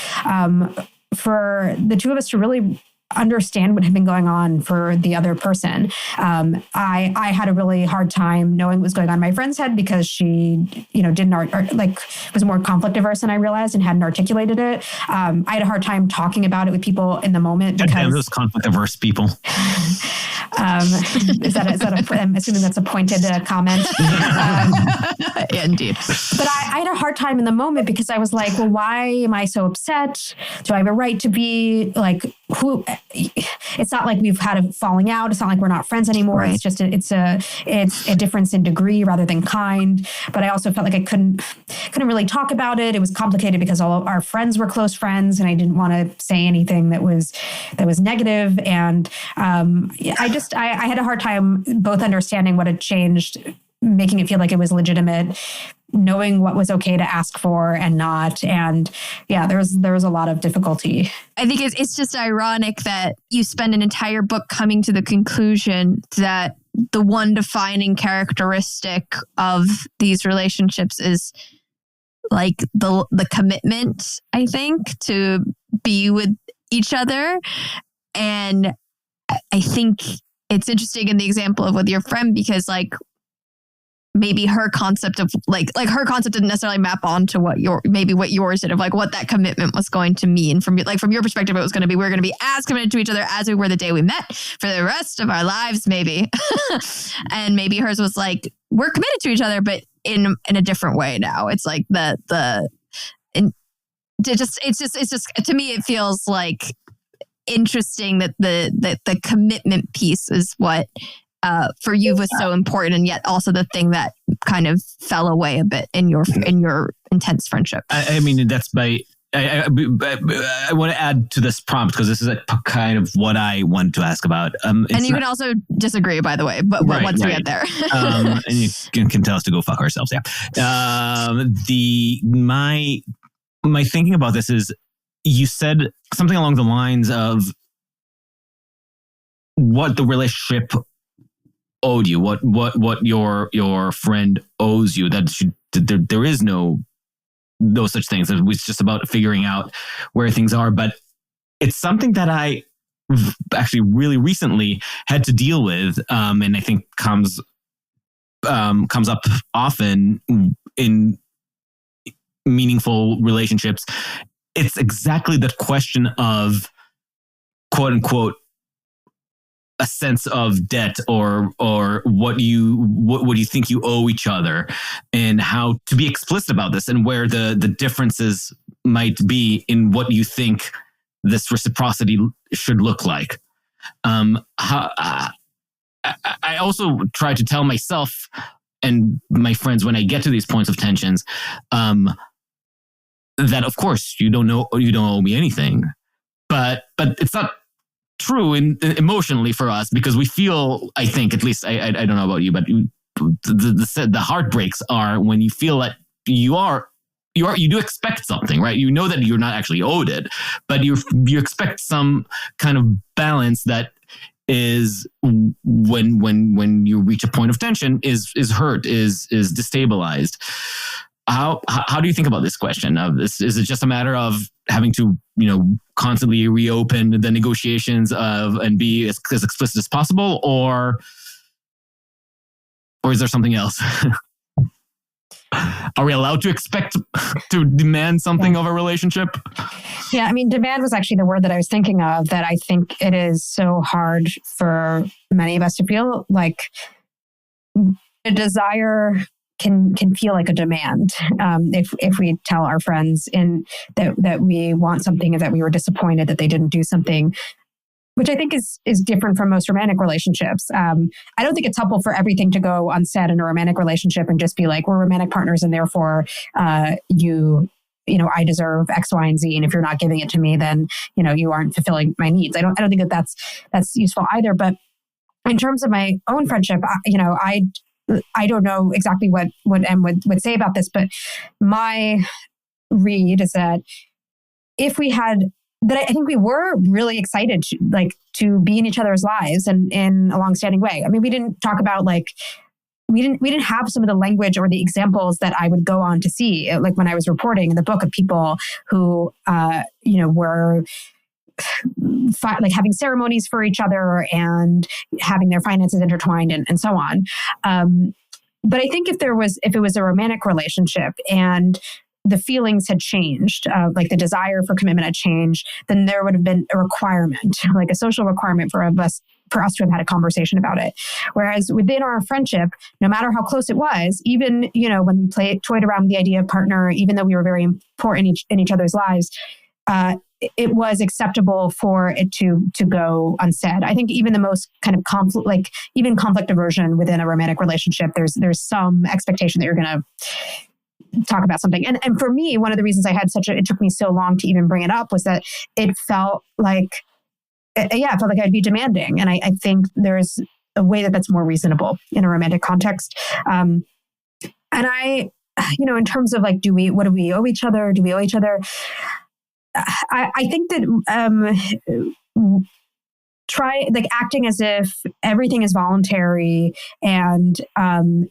for the two of us to really understand what had been going on for the other person. I had a really hard time knowing what was going on in my friend's head, because she, was more conflict averse than I realized and hadn't articulated it. I had a hard time talking about it with people in the moment, because those conflict averse people. Is that I'm assuming that's a pointed comment. Yeah, indeed. But I had a hard time in the moment, because I was like, well, why am I so upset? Do I have a right to be like, who? It's not like we've had a falling out. It's not like we're not friends anymore. Right. It's just it's a difference in degree rather than kind. But I also felt like I couldn't really talk about it. It was complicated because all of our friends were close friends, and I didn't want to say anything that was negative. And I had a hard time both understanding what had changed, making it feel like it was legitimate, knowing what was okay to ask for and not. And yeah, there was a lot of difficulty. I think it's just ironic that you spend an entire book coming to the conclusion that the one defining characteristic of these relationships is like the commitment, I think, to be with each other. And I think it's interesting in the example of with your friend, because like maybe her concept of like her concept didn't necessarily map onto what yours did, of like what that commitment was going to mean from your perspective. It was going to be, we're going to be as committed to each other as we were the day we met for the rest of our lives, maybe. And maybe hers was like, we're committed to each other, but in a different way now. It's like it's just to me, it feels like interesting that the commitment piece is what for you was so important, and yet also the thing that kind of fell away a bit in your intense friendship. I mean, that's I want to add to this prompt, because this is kind of what I want to ask about. And you can also disagree, by the way, but once we get there. And you can tell us to go fuck ourselves. Yeah. My thinking about this is, you said something along the lines of what the relationship owed you, what your friend owes you, that there is no such things. It's just about figuring out where things are. But it's something that I actually really recently had to deal with, and I think comes up often in meaningful relationships. It's exactly that question of, quote unquote, a sense of debt, or what do you think you owe each other, and how to be explicit about this, and where the differences might be in what you think this reciprocity should look like. I also try to tell myself and my friends, when I get to these points of tensions, that of course you don't owe me anything, but it's not true emotionally for us, because we feel, I think, at least I don't know about you, but the heartbreaks are when you feel that you do expect something, right? You know that you're not actually owed it, but you expect some kind of balance that is when you reach a point of tension is hurt, is destabilized. How do you think about this question of this? Is it just a matter of having to, constantly reopen the negotiations and be as explicit as possible, or is there something else? Are we allowed to expect to demand something of a relationship? Yeah, I mean, demand was actually the word that I was thinking of, that I think it is so hard for many of us to feel like a desire can feel like a demand. If we tell our friends that we want something, and that we were disappointed that they didn't do something, which I think is different from most romantic relationships. I don't think it's helpful for everything to go unsaid in a romantic relationship and just be like, we're romantic partners and therefore I deserve X, Y, and Z. And if you're not giving it to me, then, you aren't fulfilling my needs. I don't think that that's useful either. But in terms of my own friendship, I don't know exactly what Em would say about this, but my read is that I think we were really excited to be in each other's lives and in a longstanding way. I mean, we didn't talk about we didn't have some of the language or the examples that I would go on to see, like when I was reporting in the book, of people who were having ceremonies for each other and having their finances intertwined and so on. But I think if it was a romantic relationship and the feelings had changed, like the desire for commitment had changed, then there would have been a requirement, like a social requirement for us to have had a conversation about it. Whereas within our friendship, no matter how close it was, even, when we toyed around with the idea of partner, even though we were very important in each other's lives, it was acceptable for it to go unsaid. I think even the most kind of conflict, even conflict aversion within a romantic relationship, there's some expectation that you're going to talk about something. And for me, one of the reasons it took me so long to even bring it up was that it felt like I'd be demanding. And I think there's a way that's more reasonable in a romantic context. And in terms of what do we owe each other? Do we owe each other? I think that try acting as if everything is voluntary and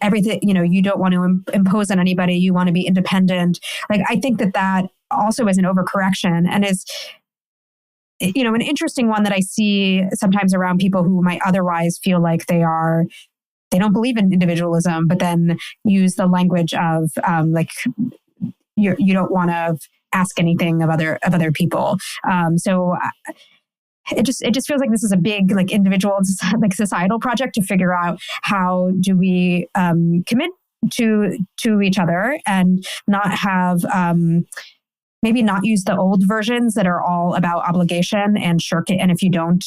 everything, you don't want to impose on anybody. You want to be independent. I think that also is an overcorrection and is, an interesting one that I see sometimes around people who might otherwise feel like they don't believe in individualism, but then use the language of you don't want to ask anything of other people. So it just feels like this is a big individual societal project to figure out how do we commit to each other and not have maybe not use the old versions that are all about obligation and shirk it. And if you don't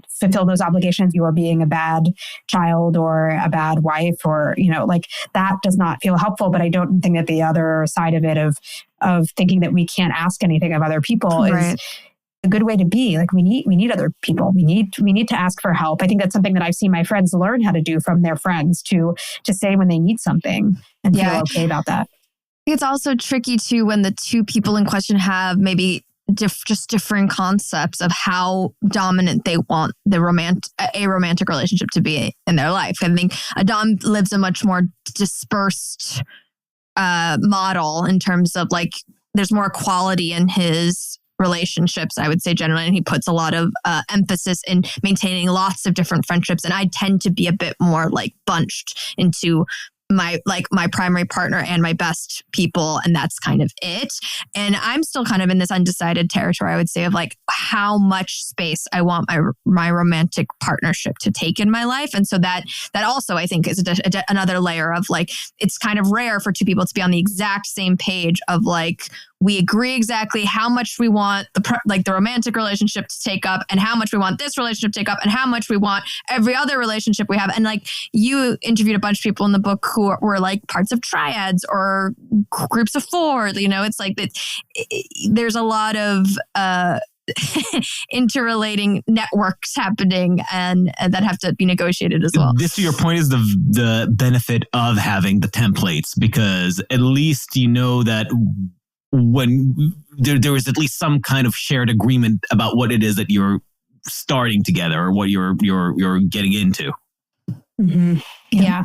fulfill those obligations, you are being a bad child or a bad wife, or that does not feel helpful. But I don't think that the other side of it of thinking that we can't ask anything of other people is a good way to be. We need other people. We need to ask for help. I think that's something that I've seen my friends learn how to do from their friends to say when they need something and feel okay about that. It's also tricky too when the two people in question have maybe just different concepts of how dominant they want a romantic relationship to be in their life. I think a dom lives a much more dispersed model in terms of there's more quality in his relationships, I would say generally, and he puts a lot of emphasis in maintaining lots of different friendships. And I tend to be a bit more bunched into my primary partner and my best people, and that's kind of it. And I'm still kind of in this undecided territory, I would say, of how much space I want my romantic partnership to take in my life. And so that also I think is another layer of it's kind of rare for two people to be on the exact same page of we agree exactly how much we want the romantic relationship to take up and how much we want this relationship to take up and how much we want every other relationship we have. And you interviewed a bunch of people in the book who were parts of triads or groups of four, it's there's a lot of interrelating networks happening and that have to be negotiated as well. This, to your point, is the benefit of having the templates, because at least you know that when there is at least some kind of shared agreement about what it is that you're starting together or what you're getting into. Mm-hmm. Yeah.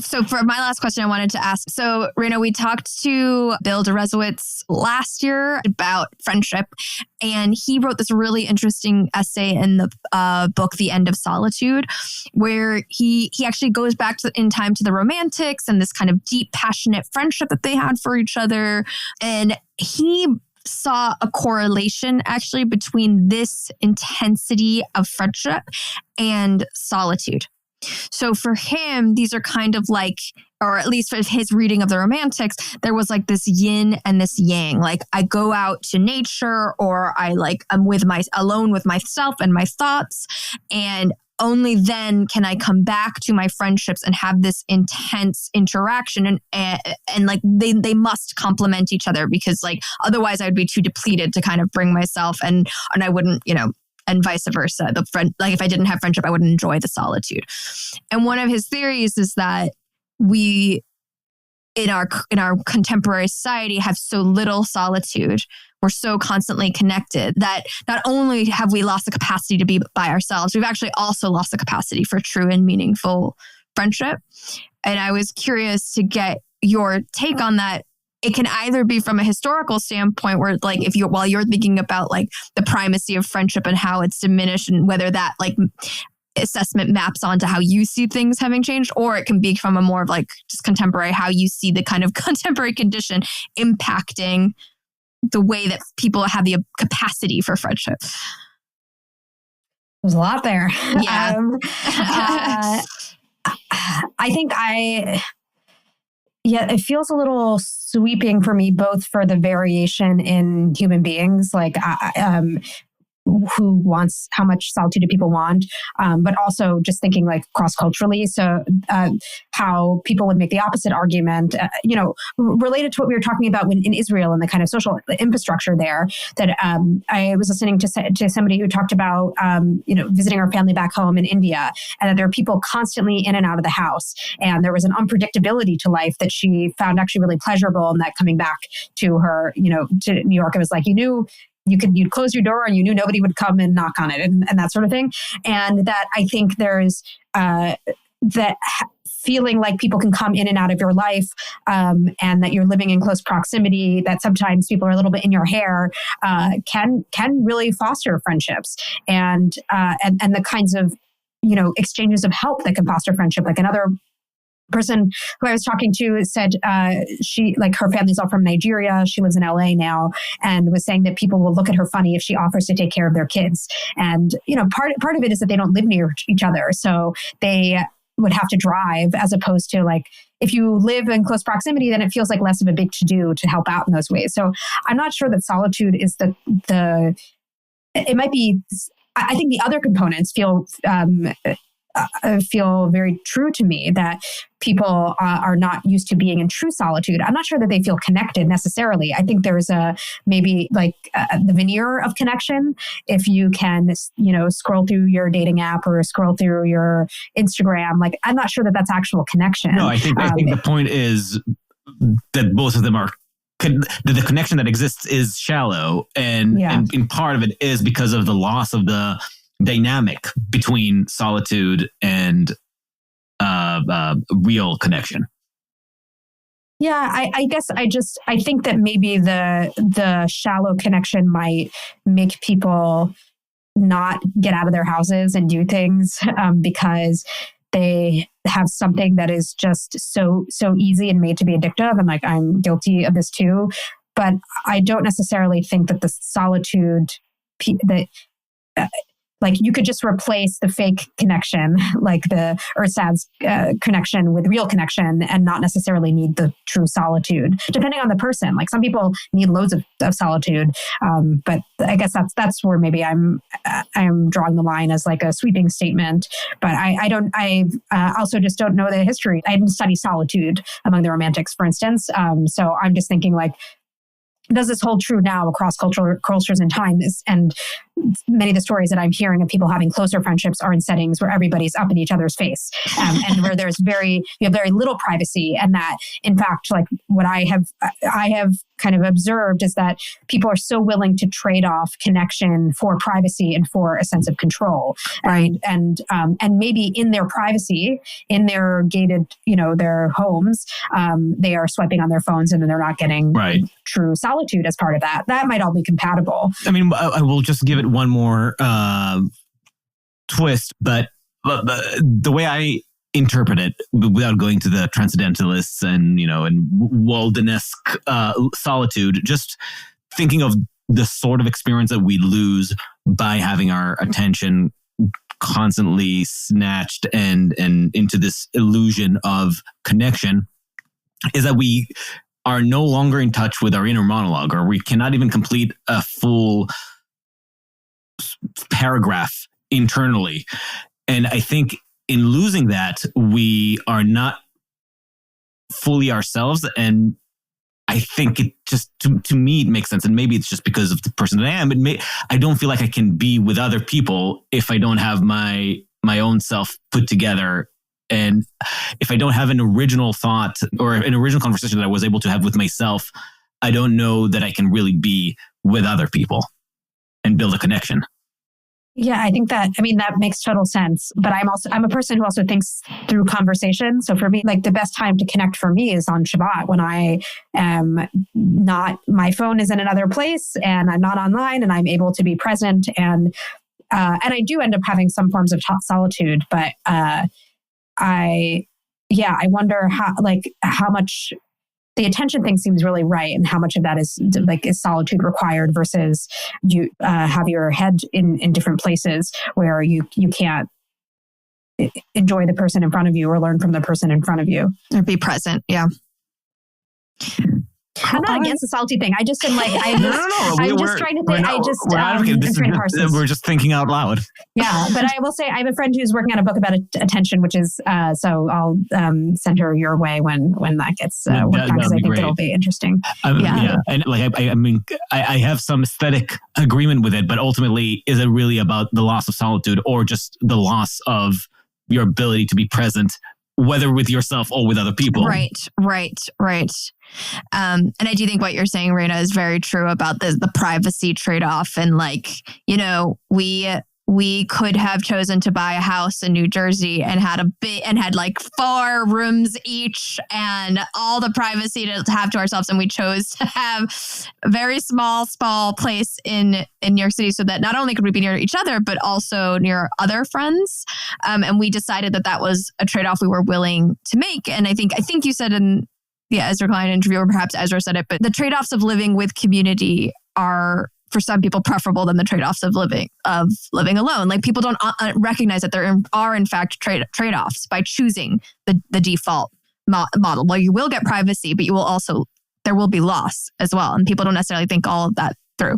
So for my last question, I wanted to ask, so Rhaina, we talked to Bill Deresiewicz last year about friendship, and he wrote this really interesting essay in the book, The End of Solitude, where he actually goes back in time to the Romantics and this kind of deep, passionate friendship that they had for each other. And he saw a correlation actually between this intensity of friendship and solitude. So for him, these are kind of like, or at least for his reading of the Romantics, there was like this yin and this yang. Like I go out to nature, or I'm alone with myself and my thoughts. And only then can I come back to my friendships and have this intense interaction. And like they must complement each other, because like otherwise I would be too depleted to kind of bring myself and I wouldn't, and vice versa. Like if I didn't have friendship, I wouldn't enjoy the solitude. And one of his theories is that we, in our contemporary society, have so little solitude. We're so constantly connected that not only have we lost the capacity to be by ourselves, we've actually also lost the capacity for true and meaningful friendship. And I was curious to get your take on that. It can either be from a historical standpoint, where like while you're thinking about like the primacy of friendship and how it's diminished, and whether that like assessment maps onto how you see things having changed, or it can be from a more of like just contemporary, how you see the kind of contemporary condition impacting the way that people have the capacity for friendship. There's a lot there. Yeah. I think it feels a little sweeping for me, both for the variation in human beings, like how much solitude do people want, but also just thinking like cross-culturally. So how people would make the opposite argument, related to what we were talking about in Israel and the kind of social infrastructure there, that I was listening to somebody who talked about, visiting her family back home in India, and that there are people constantly in and out of the house. And there was an unpredictability to life that she found actually really pleasurable, and that coming back to her, to New York, it was like, you'd close your door and you knew nobody would come and knock on it and that sort of thing. And that I think there's that feeling like people can come in and out of your life, and that you're living in close proximity, that sometimes people are a little bit in your hair, can really foster friendships and the kinds of, exchanges of help that can foster friendship. Like another person who I was talking to said her family's all from Nigeria. She lives in LA now, and was saying that people will look at her funny if she offers to take care of their kids. And, part of it is that they don't live near each other. So they would have to drive, as opposed to like, if you live in close proximity, then it feels like less of a big to-do to help out in those ways. So I'm not sure that solitude is it might be, I think the other components feel very true to me, that people are not used to being in true solitude. I'm not sure that they feel connected necessarily. I think there's maybe the veneer of connection. If you can, scroll through your dating app or scroll through your Instagram, like I'm not sure that that's actual connection. No, I think the point is that both of them are the connection that exists is shallow, and part of it is because of the loss of the dynamic between solitude and real connection. Yeah, I guess I think that maybe the shallow connection might make people not get out of their houses and do things because they have something that is just so easy and made to be addictive. And like, I'm guilty of this too, but I don't necessarily think that the solitude like you could just replace the fake connection, like the Ersatz connection, with real connection, and not necessarily need the true solitude, depending on the person. Like some people need loads of solitude, but I guess that's where maybe I'm drawing the line as like a sweeping statement. But I also just don't know the history. I didn't study solitude among the Romantics, for instance. So I'm just thinking like, does this hold true now across cultures and times? And many of the stories that I'm hearing of people having closer friendships are in settings where everybody's up in each other's face, and where you have very little privacy. And that, in fact, like what I have kind of observed is that people are so willing to trade off connection for privacy and for a sense of control. Right. And maybe in their privacy, in their gated, their homes, they are swiping on their phones, and then they're not getting true solitude as part of that. That might all be compatible. I mean, I will just give it one more twist, but the way I interpret it, without going to the transcendentalists and Walden-esque solitude, just thinking of the sort of experience that we lose by having our attention constantly snatched and into this illusion of connection, is that we are no longer in touch with our inner monologue, or we cannot even complete a full paragraph internally. And I think in losing that, we are not fully ourselves. And I think it just, to me, it makes sense. And maybe it's just because of the person that I am. I don't feel like I can be with other people if I don't have my own self put together. And if I don't have an original thought or an original conversation that I was able to have with myself, I don't know that I can really be with other people and build a connection. Yeah, I think that makes total sense. But I'm a person who also thinks through conversation. So for me, like the best time to connect for me is on Shabbat, when I am not, my phone is in another place and I'm not online and I'm able to be present. And I do end up having some forms of solitude, but I wonder how much the attention thing seems really right, and how much of that is solitude required versus you have your head in different places where you can't enjoy the person in front of you or learn from the person in front of you or be present. Yeah. I'm not against the salty thing. I just am like, I'm just trying to think. We're just thinking out loud. Yeah. But I will say, I have a friend who's working on a book about attention, which is, so I'll send her your way when that gets worked on, because I think great. It'll be interesting. Yeah. And I have some aesthetic agreement with it, but ultimately, is it really about the loss of solitude or just the loss of your ability to be present, whether with yourself or with other people? Right. And I do think what you're saying, Rhaina, is very true about the privacy trade-off. And we could have chosen to buy a house in New Jersey and had like 4 rooms each and all the privacy to have to ourselves. And we chose to have a very small place in New York City, so that not only could we be near each other, but also near other friends. And we decided that was a trade-off we were willing to make. And I think you said in the Ezra Klein interview, or perhaps Ezra said it, but the trade-offs of living with community are, for some people, preferable than the trade-offs of living alone. Like, people don't recognize that there are in fact trade-offs by choosing the default model. Well, you will get privacy, but there will be loss as well. And people don't necessarily think all of that through.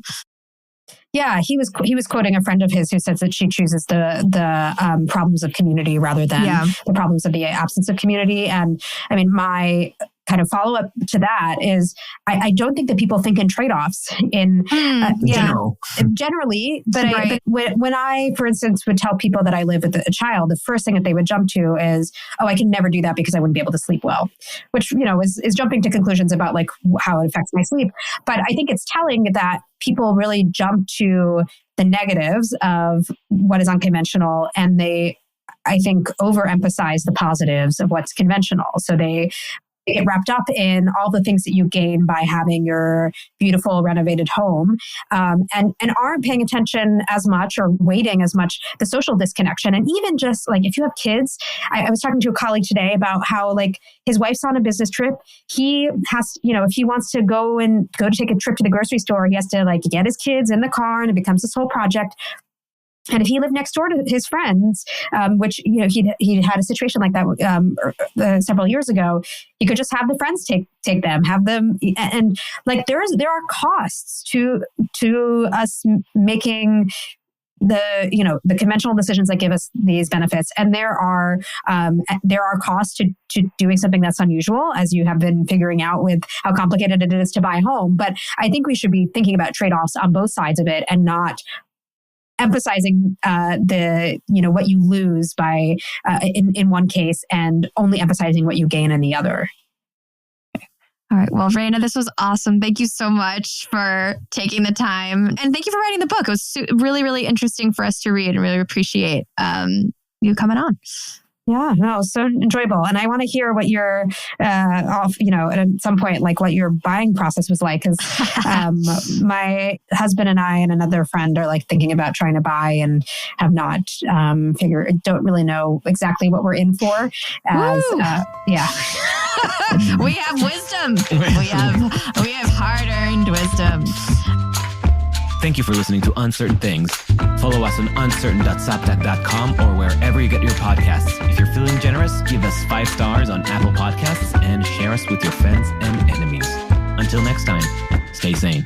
Yeah, he was quoting a friend of his who says that she chooses the problems of community rather than the problems of the absence of community. And I mean, my kind of follow up to that is, I don't think that people think in trade-offs in generally. But when I, for instance, would tell people that I live with a child, the first thing that they would jump to is, I can never do that because I wouldn't be able to sleep well, which, is jumping to conclusions about like how it affects my sleep. But I think it's telling that people really jump to the negatives of what is unconventional, and they, I think, overemphasize the positives of what's conventional. So they get wrapped up in all the things that you gain by having your beautiful renovated home, and aren't paying attention as much or weighting as much the social disconnection. And even just like, if you have kids, I was talking to a colleague today about how, like, his wife's on a business trip. He has, if he wants to go to take a trip to the grocery store, he has to like get his kids in the car, and it becomes this whole project. And if he lived next door to his friends, which, he had a situation like that several years ago, he could just have the friends take them, have them. And like, there are costs to us making the conventional decisions that give us these benefits, and there are costs to doing something that's unusual, as you have been figuring out with how complicated it is to buy a home. But I think we should be thinking about trade-offs on both sides of it, and not emphasizing what you lose by in one case, and only emphasizing what you gain in the other. All right. Well, Rhaina, this was awesome. Thank you so much for taking the time. And thank you for writing the book. It was really, really interesting for us to read, and really appreciate you coming on. Yeah, no, it was so enjoyable. And I want to hear what your, at some point, like what your buying process was like. Because my husband and I and another friend are like thinking about trying to buy, and have not don't really know exactly what we're in for. Yeah. We have wisdom. We have hard-earned wisdom. Thank you for listening to Uncertain Things. Follow us on uncertain.substack.com or wherever you get your podcasts. If you're feeling generous, give us 5 stars on Apple Podcasts and share us with your friends and enemies. Until next time, stay sane.